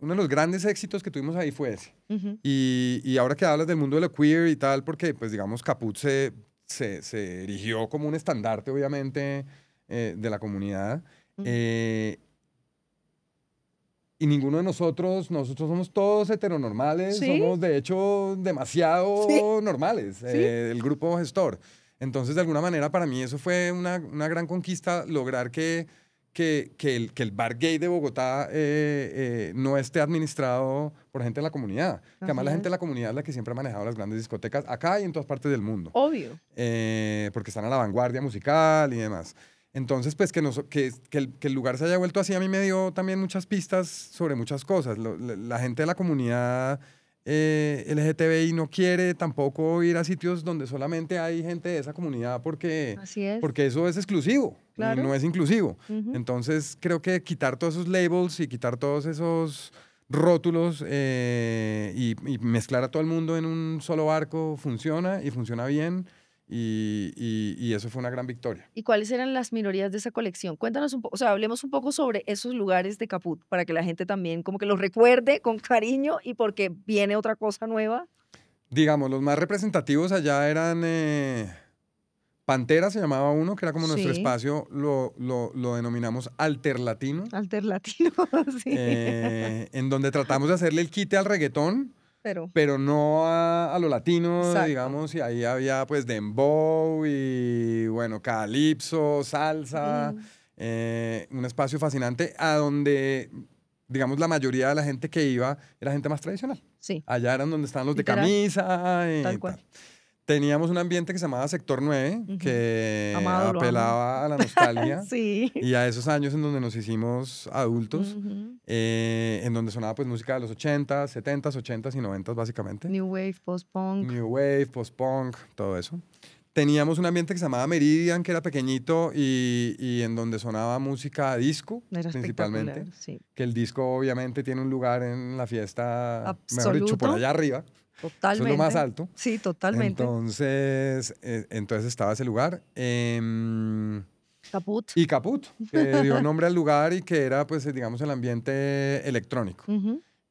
uno de los grandes éxitos que tuvimos ahí fue ese. Y ahora que hablas del mundo de lo queer y tal, porque pues digamos Caput se erigió como un estandarte obviamente de la comunidad. Y ninguno de nosotros somos todos heteronormales, ¿Sí? somos de hecho demasiado normales, ¿Sí? el grupo gestor. Entonces, de alguna manera, para mí eso fue una gran conquista, lograr que el bar gay de Bogotá no esté administrado por gente de la comunidad. Que además la gente de la comunidad es la que siempre ha manejado las grandes discotecas acá y en todas partes del mundo. Obvio. Porque están a la vanguardia musical y demás. Entonces, pues que el lugar se haya vuelto así a mí me dio también muchas pistas sobre muchas cosas. La gente de la comunidad LGTBI no quiere tampoco ir a sitios donde solamente hay gente de esa comunidad porque eso es exclusivo, Claro. no es inclusivo. Entonces, creo que quitar todos esos labels y quitar todos esos rótulos y mezclar a todo el mundo en un solo barco funciona y funciona bien. Y eso fue una gran victoria. ¿Y cuáles eran las minorías de esa colección? Cuéntanos un poco, o sea, hablemos un poco sobre esos lugares de Caput para que la gente también como que los recuerde con cariño y porque viene otra cosa nueva. Digamos, los más representativos allá eran Pantera, se llamaba uno, que era como nuestro espacio, lo denominamos Alterlatino. Alterlatino, sí. En donde tratamos de hacerle el quite al reggaetón, pero no a lo latino, Exacto. digamos, y ahí había pues dembow y bueno, calipso, salsa, un espacio fascinante a donde, digamos, la mayoría de la gente que iba era gente más tradicional. Sí. Allá eran donde estaban los Literal. de camisa. Tal cual. Teníamos un ambiente que se llamaba Sector 9, que Amado, apelaba a la nostalgia. Sí. Y a esos años en donde nos hicimos adultos, en donde sonaba pues música de los 80s, 70s, 80s y 90s básicamente. New Wave, post-punk. New Wave, post-punk, todo eso. Teníamos un ambiente que se llamaba Meridian, que era pequeñito y en donde sonaba música disco, Era principalmente. sí. Que el disco obviamente tiene un lugar en la fiesta, Absoluto. mejor dicho, por allá arriba. Totalmente. Eso es lo más alto. Sí, totalmente. Entonces estaba ese lugar. Caput. Y Caput, que dio nombre al lugar y que era, pues, digamos, el ambiente electrónico.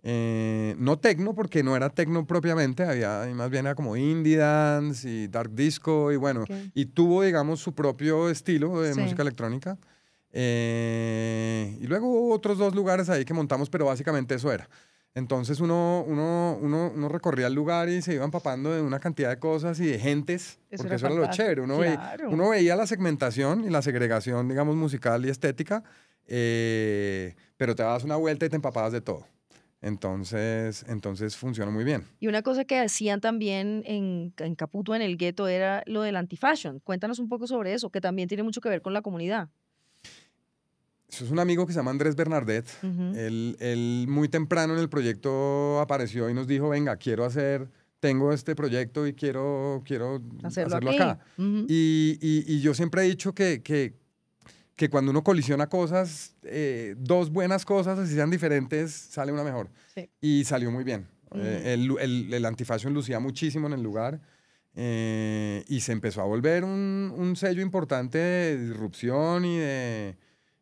No tecno, porque no era tecno propiamente, más bien era como indie dance y dark disco y bueno, y tuvo, digamos, su propio estilo de música electrónica. Y luego hubo otros 2 lugares ahí que montamos, pero básicamente eso era. Entonces uno recorría el lugar y se iba empapando de una cantidad de cosas y de gentes, porque eso era lo chévere. Uno veía la segmentación y la segregación, digamos, musical y estética, pero te dabas una vuelta y te empapabas de todo. Entonces funcionó muy bien. Y una cosa que hacían también en Caputo, en el gueto, era lo del anti-fashion. Cuéntanos un poco sobre eso, que también tiene mucho que ver con la comunidad. Eso es un amigo que se llama Andrés Bernardet. Él muy temprano en el proyecto apareció y nos dijo, venga, tengo este proyecto y quiero hacerlo acá. Y yo siempre he dicho que cuando uno colisiona cosas, 2 buenas cosas, así sean diferentes, sale una mejor. Sí. Y salió muy bien. El antifashion lucía muchísimo en el lugar y se empezó a volver un sello importante de disrupción y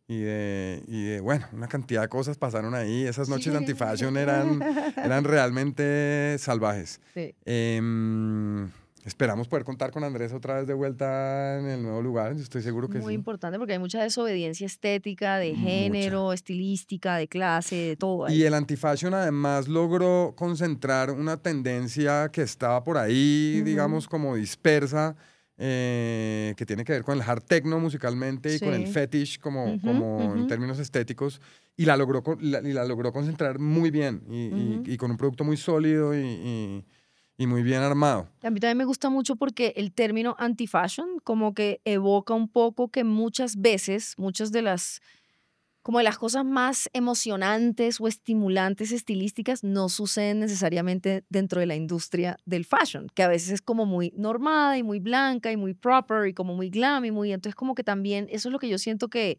bueno, una cantidad de cosas pasaron ahí. Esas noches de antifashion eran realmente salvajes. Sí. Esperamos poder contar con Andrés otra vez de vuelta en el nuevo lugar. Yo estoy seguro que Muy sí. importante porque hay mucha desobediencia estética, de género, estilística, de clase, de todo Y ahí. el antifashion además logró concentrar una tendencia que estaba por ahí, digamos, como dispersa, que tiene que ver con el hard techno musicalmente y con el Sí. fetish como en términos estéticos, y la logró concentrar muy bien y con un producto muy sólido y muy bien armado. A mí también me gusta mucho porque el término anti-fashion como que evoca un poco que muchas veces, muchas de las, como de las cosas más emocionantes o estimulantes estilísticas no suceden necesariamente dentro de la industria del fashion, que a veces es como muy normada y muy blanca y muy proper y como muy glam y muy, entonces como que también, eso es lo que yo siento que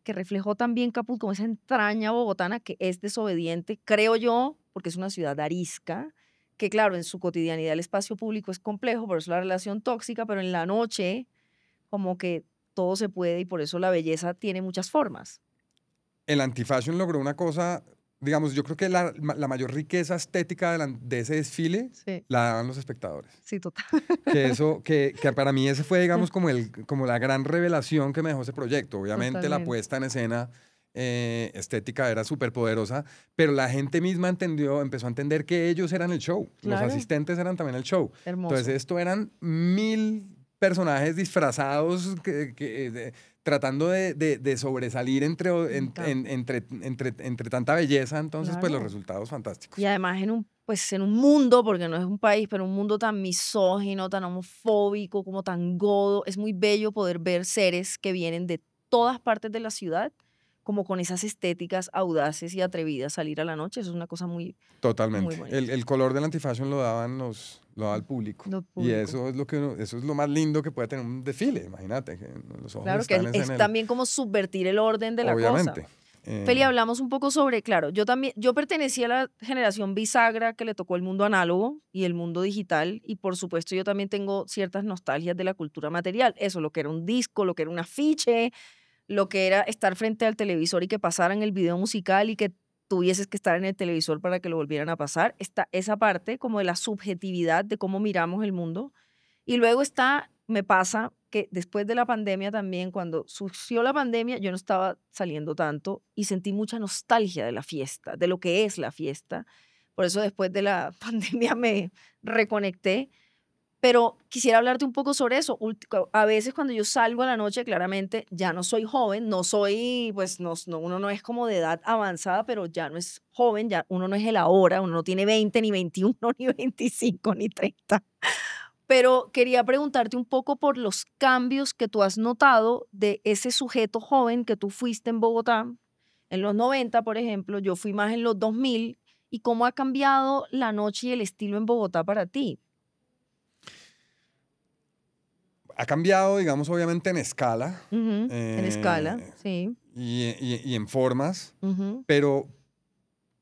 reflejó también Caput, como esa entraña bogotana que es desobediente, creo yo, porque es una ciudad arisca, que claro, en su cotidianidad el espacio público es complejo, por eso la relación tóxica, pero en la noche como que todo se puede y por eso la belleza tiene muchas formas. El antifashion logró una cosa, digamos, yo creo que la mayor riqueza estética de ese desfile Sí, la daban los espectadores. sí, total. Que para mí ese fue, digamos, como la gran revelación que me dejó ese proyecto. Obviamente la Totalmente. puesta en escena estética era súper poderosa, pero la gente misma empezó a entender que ellos eran el show. Los Claro, asistentes eran también el show. Entonces hermoso. esto eran 1000 personajes disfrazados tratando de sobresalir Me encanta. entre tanta belleza. Entonces, pues los Claro. resultados Y fantásticos. además en un, pues en un mundo, porque no es un país, pero un mundo tan misógino, tan homofóbico, como tan godo, es muy bello poder ver seres que vienen de todas partes de la ciudad, como con esas estéticas audaces y atrevidas salir a la noche. Eso es una cosa muy, muy Totalmente. bonita. El color del antifashion lo daba el público. Lo Y público. eso es eso es lo más lindo que puede tener un desfile. Imagínate, que los ojos Claro que están es en el, también como subvertir el orden de la cosa. obviamente. Feli, hablamos un poco sobre, claro, yo también, yo pertenecía a la generación bisagra que le tocó el mundo análogo y el mundo digital, y por supuesto yo también tengo ciertas nostalgias de la cultura material, eso, lo que era un disco, lo que era un afiche, lo que era estar frente al televisor y que pasaran el video musical y que tuvieses que estar en el televisor para que lo volvieran a pasar, está esa parte como de la subjetividad de cómo miramos el mundo y luego está, me pasa que después de la pandemia también, cuando surgió la pandemia, yo no estaba saliendo tanto y sentí mucha nostalgia de la fiesta, de lo que es la fiesta. Por eso después de la pandemia me reconecté. Pero quisiera hablarte un poco sobre eso. A veces cuando yo salgo a la noche, claramente ya no soy joven, no soy, pues uno no es como de edad avanzada, pero ya no es joven, ya uno no es el ahora, uno no tiene 20, ni 21, ni 25, ni 30. Pero quería preguntarte un poco por los cambios que tú has notado de ese sujeto joven que tú fuiste en Bogotá en los 90, por ejemplo, yo fui más en los 2000, y cómo ha cambiado la noche y el estilo en Bogotá para ti. Ha cambiado, digamos, obviamente en escala Ujú, en escala, eh, sí. y en formas, Ujú, pero,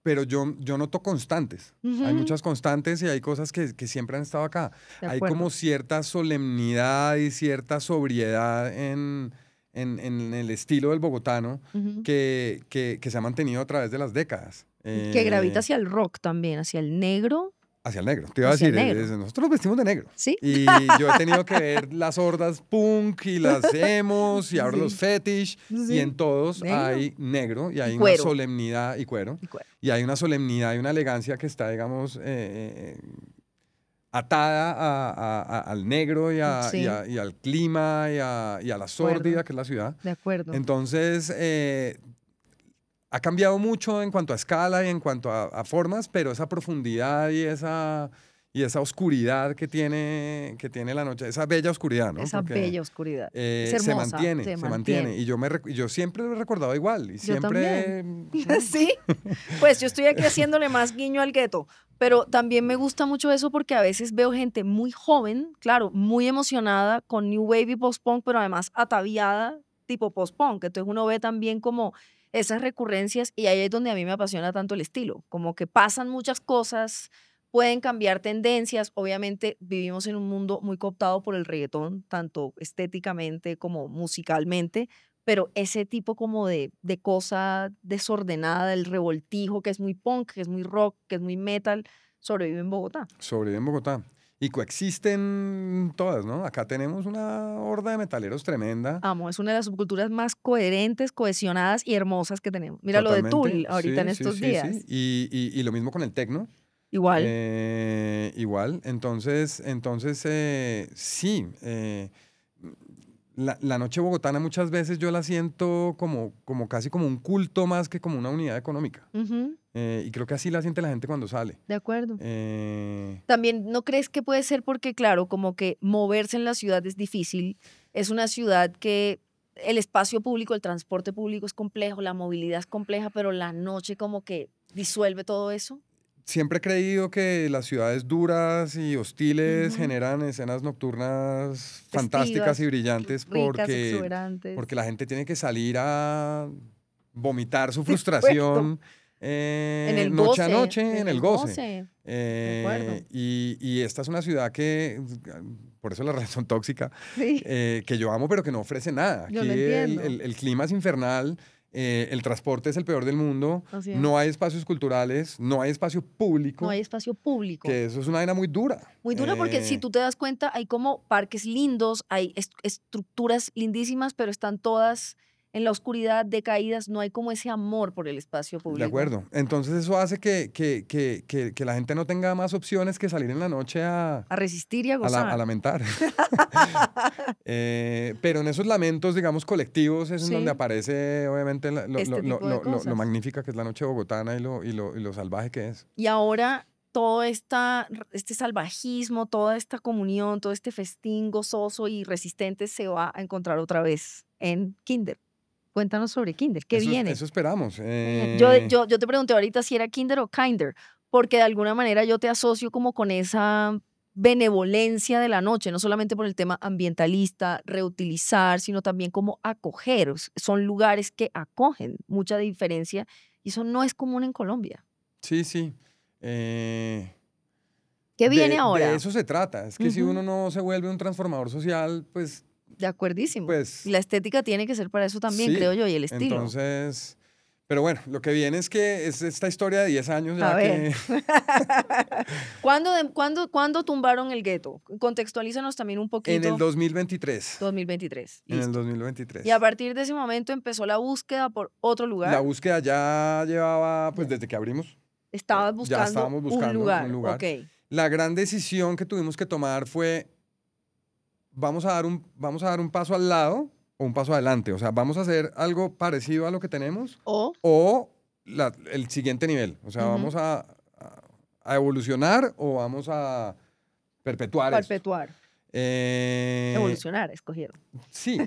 pero yo noto constantes. Hay ujú, muchas constantes y hay cosas que siempre han estado acá. de Hay como acuerdo. cierta solemnidad y cierta sobriedad en el estilo del bogotano Ujú. que se ha mantenido a través de las décadas. Que gravita hacia el rock también, hacia el negro, Hacia el negro. Te iba a hacia el decir, negro, nosotros nos vestimos de negro. ¿sí? Y yo he tenido que ver las hordas punk y las emos y ahora los Sí, fetish. Y sí, en todos negro hay negro y y hay una cuero, solemnidad y cuero. y cuero. Y hay una solemnidad y una elegancia que está, digamos, atada al negro Sí, y al clima y a la de acuerdo, sórdida que es la ciudad. de acuerdo. Entonces, ha cambiado mucho en cuanto a escala y en cuanto a formas, pero esa profundidad y esa oscuridad que tiene la noche, esa bella oscuridad, ¿no? Esa Porque bella oscuridad. Es se hermosa, mantiene, se se mantiene. mantiene. Y yo siempre lo he recordado igual. Y Yo también. siempre, ¿no? Sí, pues yo estoy aquí haciéndole más guiño al gueto, pero también me gusta mucho eso porque a veces veo gente muy joven, claro, muy emocionada con New Wave y post-punk, pero además ataviada tipo post-punk. Entonces uno ve también como esas recurrencias y ahí es donde a mí me apasiona tanto el estilo, como que pasan muchas cosas, pueden cambiar tendencias. Obviamente vivimos en un mundo muy cooptado por el reggaetón, tanto estéticamente como musicalmente, pero ese tipo como de cosa desordenada, del revoltijo, que es muy punk, que es muy rock, que es muy metal, sobrevive en Bogotá. Sobrevive en Bogotá. Y coexisten todas, ¿no? Acá tenemos una horda de metaleros tremenda. Amo, es una de las subculturas más coherentes, cohesionadas y hermosas que tenemos. Mira lo de Totalmente. Tool ahorita en Sí, sí, estos sí, sí. días. Y lo mismo con el tecno. Igual. Igual. Entonces sí. La noche bogotana muchas veces yo la siento como casi como un culto más que como una unidad económica. Ujú, Y creo que así la siente la gente cuando sale. de acuerdo. Eh, También, ¿no crees que puede ser porque, claro, como que moverse en la ciudad es difícil? Es una ciudad que el espacio público, el transporte público es complejo, la movilidad es compleja, pero la noche como que disuelve todo eso. Siempre he creído que las ciudades duras y hostiles Ujú. generan escenas nocturnas fantásticas y Festivas, brillantes ricas, porque exuberantes. la gente tiene que salir a vomitar su De acuerdo. frustración En el noche a goce, noche en en el el goce. goce. De acuerdo. Y esta es una ciudad que, por eso la relación tóxica, Sí, que yo amo, pero que no ofrece nada. yo Aquí lo entiendo. el clima es infernal, el transporte es el peor del mundo, Así no es. hay espacios culturales, no hay espacio No público, hay espacio público. que eso es una vaina muy dura. Muy dura porque si tú te das cuenta, hay como parques lindos, hay estructuras lindísimas, pero están todas en la oscuridad, decaídas, no hay como ese amor por el espacio De público. acuerdo. Entonces eso hace que la gente no tenga más opciones que salir en la noche A resistir y a a gozar. lamentar. Pero en esos lamentos, digamos, colectivos es en donde Sí, aparece, obviamente, este tipo de lo cosas. magnífica que es la noche bogotana y lo salvaje que es. Y ahora todo este salvajismo, toda esta comunión, todo este festín gozoso y resistente se va a encontrar otra vez en Kinder. Cuéntanos sobre Kinder, ¿qué viene? Eso esperamos. Qué bien. Yo te pregunté ahorita si era Kinder o Kinder, porque de alguna manera yo te asocio como con esa benevolencia de la noche, no solamente por el tema ambientalista, reutilizar, sino también como acoger. Son lugares que acogen, mucha diferencia, y eso no es común en Colombia. Sí, sí. Eh, ¿Qué viene de ahora? eso se trata. Es que si Ujú, uno no se vuelve un transformador social, de acuerdísimo. Y pues la estética tiene que ser para eso también, sí. creo yo, y el estilo. Entonces, pero bueno, lo que viene es que es esta historia de 10 años A ya ver. que ¿Cuándo tumbaron el gueto? Contextualízanos también un en el poquito. 2023. 2023, En el listo. Y a 2023. partir de ese momento empezó la búsqueda por otro La lugar. búsqueda ya llevaba, pues Ya. desde que abrimos, Estabas ya buscando estábamos un buscando un lugar, ok. lugar. La gran decisión que tuvimos que tomar fue, vamos a dar un paso al lado o un paso adelante. O sea, vamos a hacer algo parecido a lo que tenemos O, o el siguiente nivel. O sea, ujú, a evolucionar o vamos a perpetuar esto. perpetuar, Eh, evolucionar, escogieron. sí,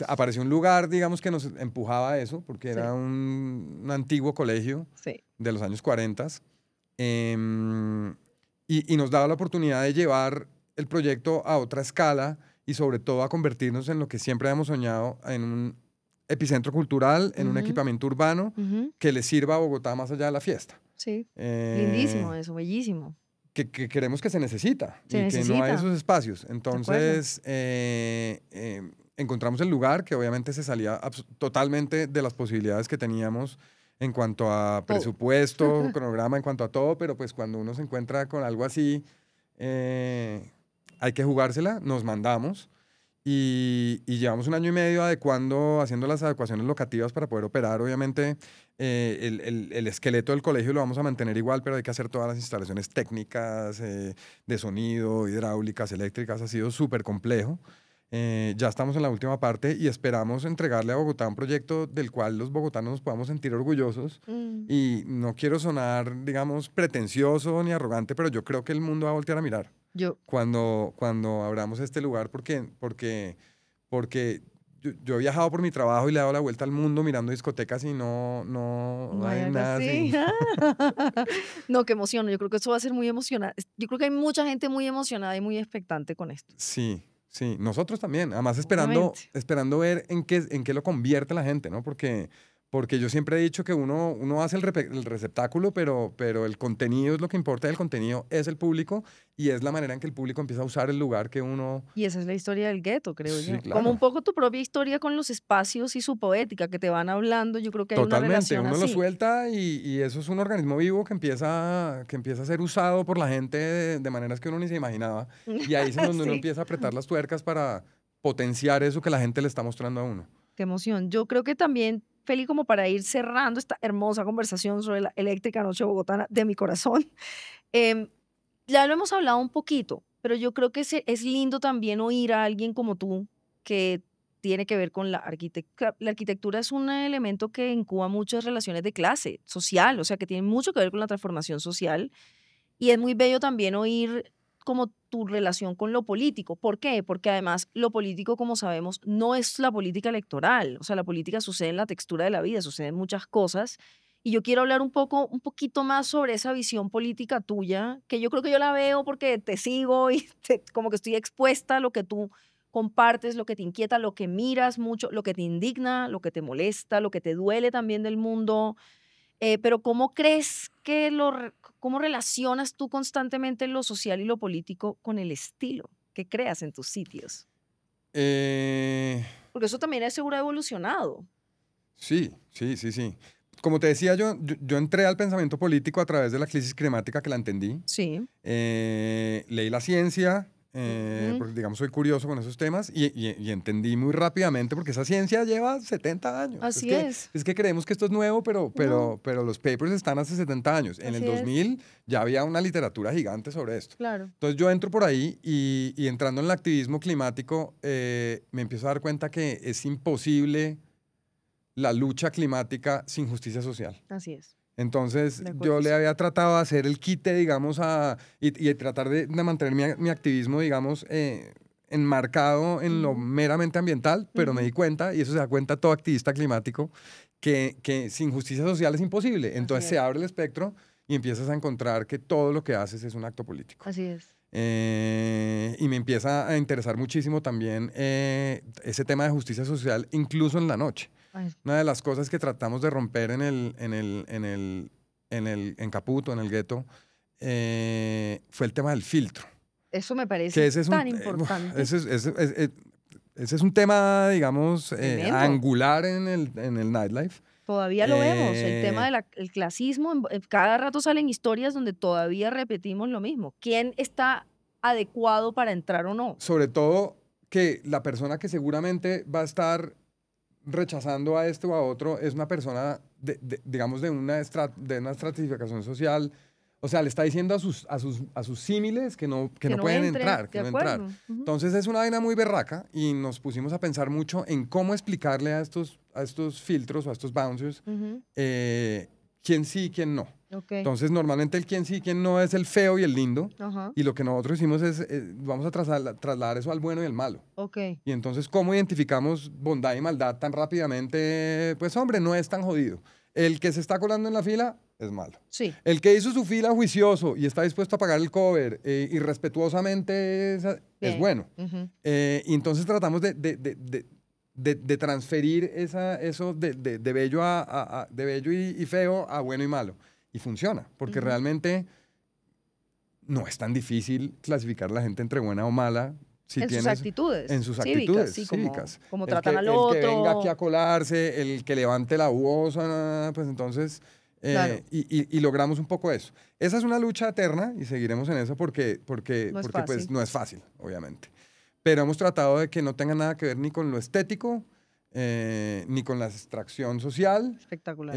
apareció un lugar, digamos, que nos empujaba a eso, porque Sí, era un antiguo colegio sí. de los años 40 y nos daba la oportunidad de llevar el proyecto a otra escala y sobre todo a convertirnos en lo que siempre habíamos soñado, en un epicentro cultural, en un Ujú, equipamiento urbano ujú, que le sirva a Bogotá más allá de la fiesta. sí. Eh, Lindísimo eso, bellísimo. que queremos que se necesita Se y que no hay necesita, esos espacios. de acuerdo. Entonces, encontramos el lugar que obviamente se salía totalmente de las posibilidades que teníamos en cuanto a Todo. presupuesto, cronograma, en cuanto a todo, pero pues cuando uno se encuentra con algo así, hay que jugársela, nos mandamos. Y llevamos un año y medio haciendo las adecuaciones locativas para poder operar. Obviamente, el esqueleto del colegio lo vamos a mantener igual, pero hay que hacer todas las instalaciones técnicas, de sonido, hidráulicas, eléctricas. Ha sido súper complejo. Ya estamos en la última parte y esperamos entregarle a Bogotá un proyecto del cual los bogotanos nos podamos sentir orgullosos. Mm, Y no quiero sonar, digamos, pretencioso ni arrogante, pero yo creo que el mundo va a voltear a mirar yo, cuando abramos este lugar porque yo he viajado por mi trabajo y le he dado la vuelta al mundo mirando discotecas y no no hay hay algo nada así. así. No, qué emoción. Yo creo que eso va a ser muy emocionante. Yo creo que hay mucha gente muy emocionada y muy expectante con esto. Sí, sí, nosotros también. Además Obviamente. esperando ver en qué lo convierte la gente, ¿no? porque yo siempre he dicho que uno hace el receptáculo, pero el contenido es lo que importa, el contenido es el público y es la manera en que el público empieza a usar el lugar que uno... Y esa es la historia del gueto, creo Sí, yo. Como un claro. poco tu propia historia con los espacios y su poética que te van hablando, yo creo que hay una Totalmente, relación uno lo así. suelta y eso es un organismo vivo que empieza a ser usado por la gente de maneras que uno ni se imaginaba. Y ahí es en donde uno Sí. empieza a apretar las tuercas para potenciar eso que la gente le está mostrando a uno. Qué emoción. Yo creo que también, Feli, como para ir cerrando esta hermosa conversación sobre la eléctrica noche bogotana de mi corazón, em, ya lo hemos hablado un poquito, pero yo creo que es lindo también oír a alguien como tú que tiene que ver con la arquitectura. La arquitectura es un elemento que incuba muchas relaciones de clase social, o sea, que tiene mucho que ver con la transformación social. Y es muy bello también oír como tu relación con lo político. ¿Por qué? Porque además lo político, como sabemos, no es la política electoral. O sea, la política sucede en la textura de la vida, suceden muchas cosas. Y yo quiero hablar un poquito más sobre esa visión política tuya, que yo creo que yo la veo porque te sigo y como que estoy expuesta a lo que tú compartes, lo que te inquieta, lo que miras mucho, lo que te indigna, lo que te molesta, lo que te duele también del mundo. Pero ¿cómo crees que cómo relacionas tú constantemente lo social y lo político con el estilo que creas en tus sitios? Eh, Porque eso también es seguro ha evolucionado. sí, sí, sí, sí. Como te decía, yo entré al pensamiento político a través de la crisis climática que la entendí. Sí. Leí la ciencia, Ujú. porque digamos soy curioso con esos temas y entendí muy rápidamente, porque esa ciencia lleva 70 años. Es Así que, es. es que creemos que esto es nuevo, pero, No, pero, pero los papers están hace 70 años. En el así es. 2000 ya había una literatura gigante sobre esto. Claro. Entonces yo entro por ahí y entrando en el activismo climático, me empiezo a dar cuenta que es imposible la lucha climática sin justicia social. Así es. Entonces, De yo le acuerdísimo. había tratado de hacer el quite, digamos, y tratar de mantener mi activismo, digamos, enmarcado en lo Ujú, meramente ambiental, pero me ujú. di cuenta, y eso se da cuenta todo activista climático, que sin justicia social es imposible. Así Entonces se es. abre el espectro y empiezas a encontrar que todo lo que haces es un acto político. Así es. Y me empieza a interesar muchísimo también ese tema de justicia social, incluso en la noche. Ay, Una de las cosas que tratamos de romper en Caputo, en el gueto, fue el tema del filtro. eso me parece Que ese es tan uf, importante. ese es un tema, digamos, Tremendo. angular en el nightlife. Todavía lo vemos, el tema Eh, del clasismo, cada rato salen historias donde todavía repetimos lo mismo. ¿Quién está adecuado para entrar o no? Sobre todo que la persona que seguramente va a estar rechazando a este o a otro es una persona, digamos, de una estratificación social. O sea, le está diciendo a sus símiles que Que no no pueden entre, entrar, que de no entrar. acuerdo. Ujú. Entonces es una vaina muy berraca y nos pusimos a pensar mucho en cómo explicarle a estos filtros o a estos bouncers Ujú. quién sí y quién no. Ok. Entonces normalmente el quién sí y quién no es el feo y el lindo. Ajá. Y lo que nosotros hicimos es, vamos a trasladar eso al bueno y al malo. Ok. Y entonces, ¿cómo identificamos bondad y maldad tan rápidamente? Pues hombre, no es tan jodido. El que se está colando en la fila es malo. Sí. El que hizo su fila juicioso y está dispuesto a pagar el cover y respetuosamente es Bien. bueno. Ujú. Y entonces tratamos de transferir eso de bello, de bello y feo a bueno y malo. Y funciona, porque Ujú. realmente no es tan difícil clasificar a la gente entre buena o mala si En sus tienes en actitudes sus cívicas, actitudes sí, cívicas. como El tratan que, al el que venga aquí otro. a colarse, el que levante la voz, pues entonces, Claro, y logramos un poco eso. Esa es una lucha eterna y seguiremos en eso no es porque pues fácil. no es fácil, obviamente. Pero hemos tratado de que no tenga nada que ver ni con lo estético, ni con la extracción social, Espectacular.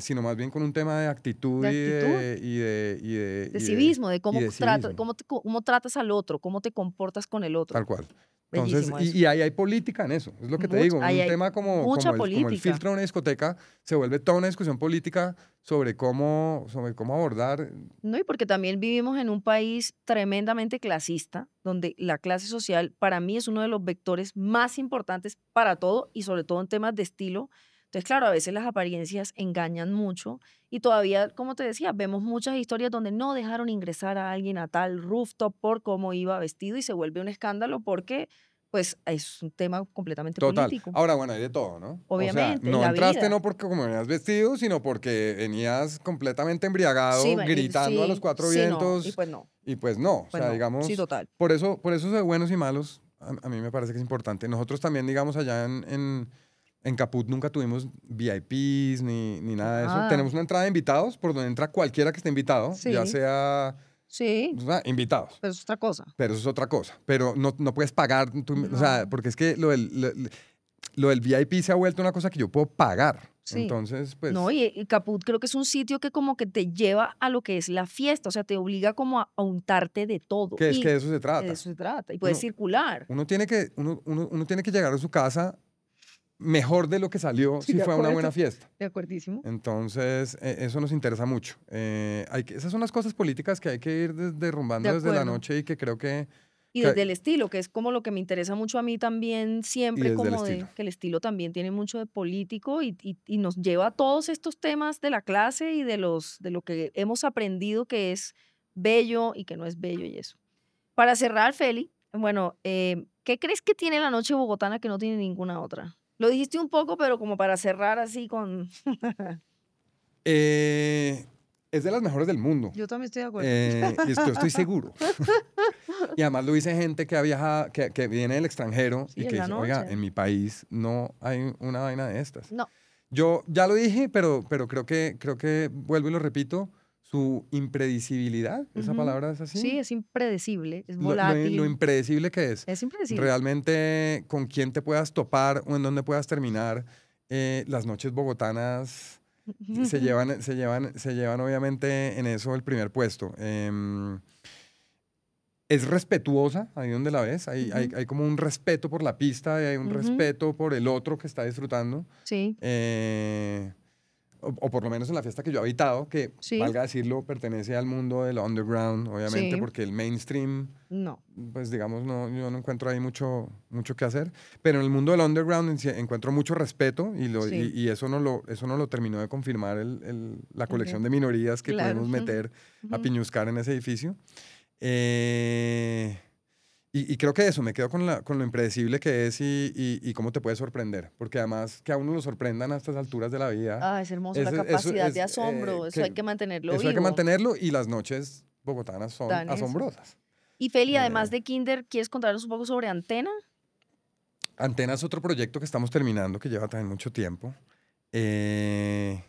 sino más bien con un tema de actitud De y actitud, de, y de, y de, de y de, civismo, de y cómo de civismo, cómo tratas al otro, cómo te comportas con el otro. tal cual. Entonces, Bellísimo y, eso. y ahí hay política en eso, es lo que te digo, Ahí un hay tema como, mucha como el, como el política. filtro de una discoteca se vuelve toda una discusión política sobre cómo abordar. No, y porque también vivimos en un país tremendamente clasista, donde la clase social para mí es uno de los vectores más importantes para todo y sobre todo en temas de estilo. Entonces, claro, a veces las apariencias engañan mucho y todavía, como te decía, vemos muchas historias donde no dejaron ingresar a alguien a tal rooftop por cómo iba vestido y se vuelve un escándalo porque pues es un tema completamente Total. político. Ahora, bueno, hay de todo, ¿no? Obviamente, O sea, en no la entraste vida. no porque como venías vestido, sino porque venías completamente embriagado, Sí, gritando a los cuatro sí, no, y vientos. pues no, Y pues no, o pues sea, no, sí, digamos, total. por eso de buenos y malos, a mí me parece que es importante. Nosotros también, digamos, allá en Caput nunca tuvimos VIPs ni nada de eso. Nada, Tenemos una entrada de invitados por donde entra cualquiera que esté invitado, ya sí, sea sí, o sea, invitados. pero es otra cosa. Pero eso es otra cosa. Pero no puedes pagar, o sea, No, porque es que lo del VIP se ha vuelto una cosa que yo puedo pagar. sí. Entonces, No, pues, y Caput creo que es un sitio que como que te lleva a lo que es la fiesta, o sea, te obliga como a untarte de todo ¿qué es que y de eso se de trata? eso se trata, y puedes Uno, circular. uno tiene que llegar a su casa mejor de lo que salió Sí, si de fue a una acuerdo, buena fiesta. de acuerdísimo. Entonces, eso nos interesa mucho. Esas son las cosas políticas que hay que ir De derrumbando desde la acuerdo. noche y que creo Y que desde el estilo, que es como lo que me interesa mucho a mí también y siempre, desde el como estilo. de que el estilo también tiene mucho de político y nos lleva a todos estos temas de la clase y de lo que hemos aprendido que es bello y que no es bello y eso. Para cerrar, Feli, bueno, ¿qué crees que tiene la noche bogotana que no tiene ninguna otra? Lo dijiste un poco, pero como para cerrar así con... Eh, es de las mejores del mundo. Yo también estoy de acuerdo. Y estoy seguro. Y además lo dice gente que ha viajado, que viene del extranjero y Sí, en que la dice, oiga, noche. en mi país no hay una vaina de estas. No, Yo ya lo dije, pero creo que vuelvo y lo repito, su impredecibilidad, esa ujú. palabra es Sí, así, es impredecible, es lo volátil, impredecible que es. es impredecible. Realmente con quién te puedas topar o en dónde puedas terminar, las noches bogotanas se llevan obviamente en eso el primer puesto. Es respetuosa, ahí donde la ves, Ujú, hay como un respeto por la pista y hay un ujú, respeto por el otro que está disfrutando. sí, eh, o por lo menos en la fiesta que yo he habitado, que sí, valga decirlo, pertenece al mundo del underground, obviamente, sí, porque el mainstream, no. pues digamos, yo no encuentro ahí mucho que hacer, pero en el mundo del underground encuentro mucho respeto Sí, y eso no lo terminó de confirmar la colección okey, de minorías que claro. pudimos meter a Ujú. piñuscar en ese edificio. Eh, y creo que eso, me quedo con lo impredecible que es y cómo te puede sorprender, porque además que a uno lo sorprendan a estas alturas de la vida, Ah, es hermoso, la capacidad de asombro, eso hay que mantenerlo eso hay que vivo, mantenerlo y las noches bogotanas son dan eso. asombrosas. Y Feli, además Eh, de Kinder, ¿quieres contarnos un poco sobre Antena? Antena es otro proyecto que estamos terminando, que lleva también mucho tiempo. Eh,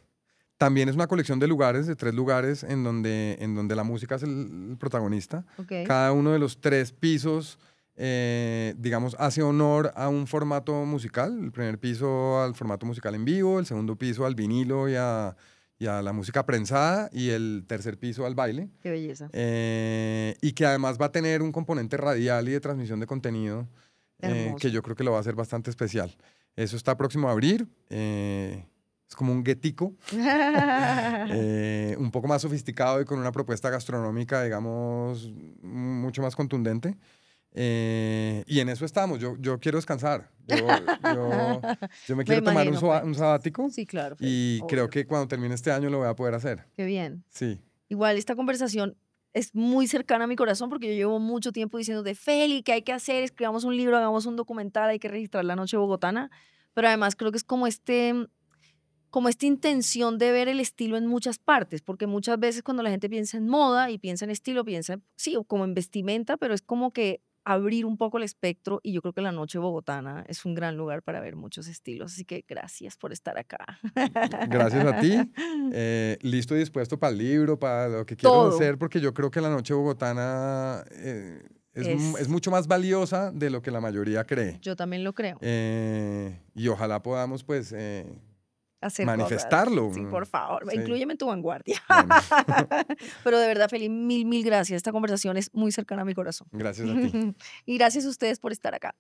También es una colección de lugares, de 3 lugares, en donde la música es el protagonista. Okey, Cada uno de los 3 pisos, digamos, hace honor a un formato musical. El primer piso al formato musical en vivo, el segundo piso al vinilo y a la música prensada, y el tercer piso al baile. qué belleza, Y que además va a tener un componente radial y de transmisión de contenido, que hermoso. yo creo que lo va a hacer bastante especial. Eso está próximo a abrir. Es como un guetico, un poco más sofisticado y con una propuesta gastronómica, digamos, mucho más contundente. Y en eso estamos. Yo quiero descansar. Yo me Me quiero tomar imagino, Feli. un sabático Sí, claro, Feli, y creo obvio, que cuando termine este año lo voy a poder hacer. qué bien. Sí. Igual esta conversación es muy cercana a mi corazón porque yo llevo mucho tiempo diciendo de Feli, ¿qué hay que hacer? Escribamos un libro, hagamos un documental, hay que registrar la noche bogotana. Pero además creo que es como esta intención de ver el estilo en muchas partes, porque muchas veces cuando la gente piensa en moda y piensa en estilo, piensa, sí, o como en vestimenta, pero es como que abrir un poco el espectro y yo creo que la noche bogotana es un gran lugar para ver muchos estilos. Así que gracias por estar acá. Gracias a ti. Listo y dispuesto para el libro, para lo que quiero Todo hacer, porque yo creo que la noche bogotana es es, mucho más valiosa de lo que la mayoría cree. yo también lo creo. Y ojalá podamos, pues, Hacer cosas. manifestarlo. Sí, por favor, Sí, inclúyeme en tu vanguardia. bueno, Pero de verdad, Feli, mil, mil gracias. Esta conversación es muy cercana a mi corazón. gracias a ti. Y gracias a ustedes por estar acá.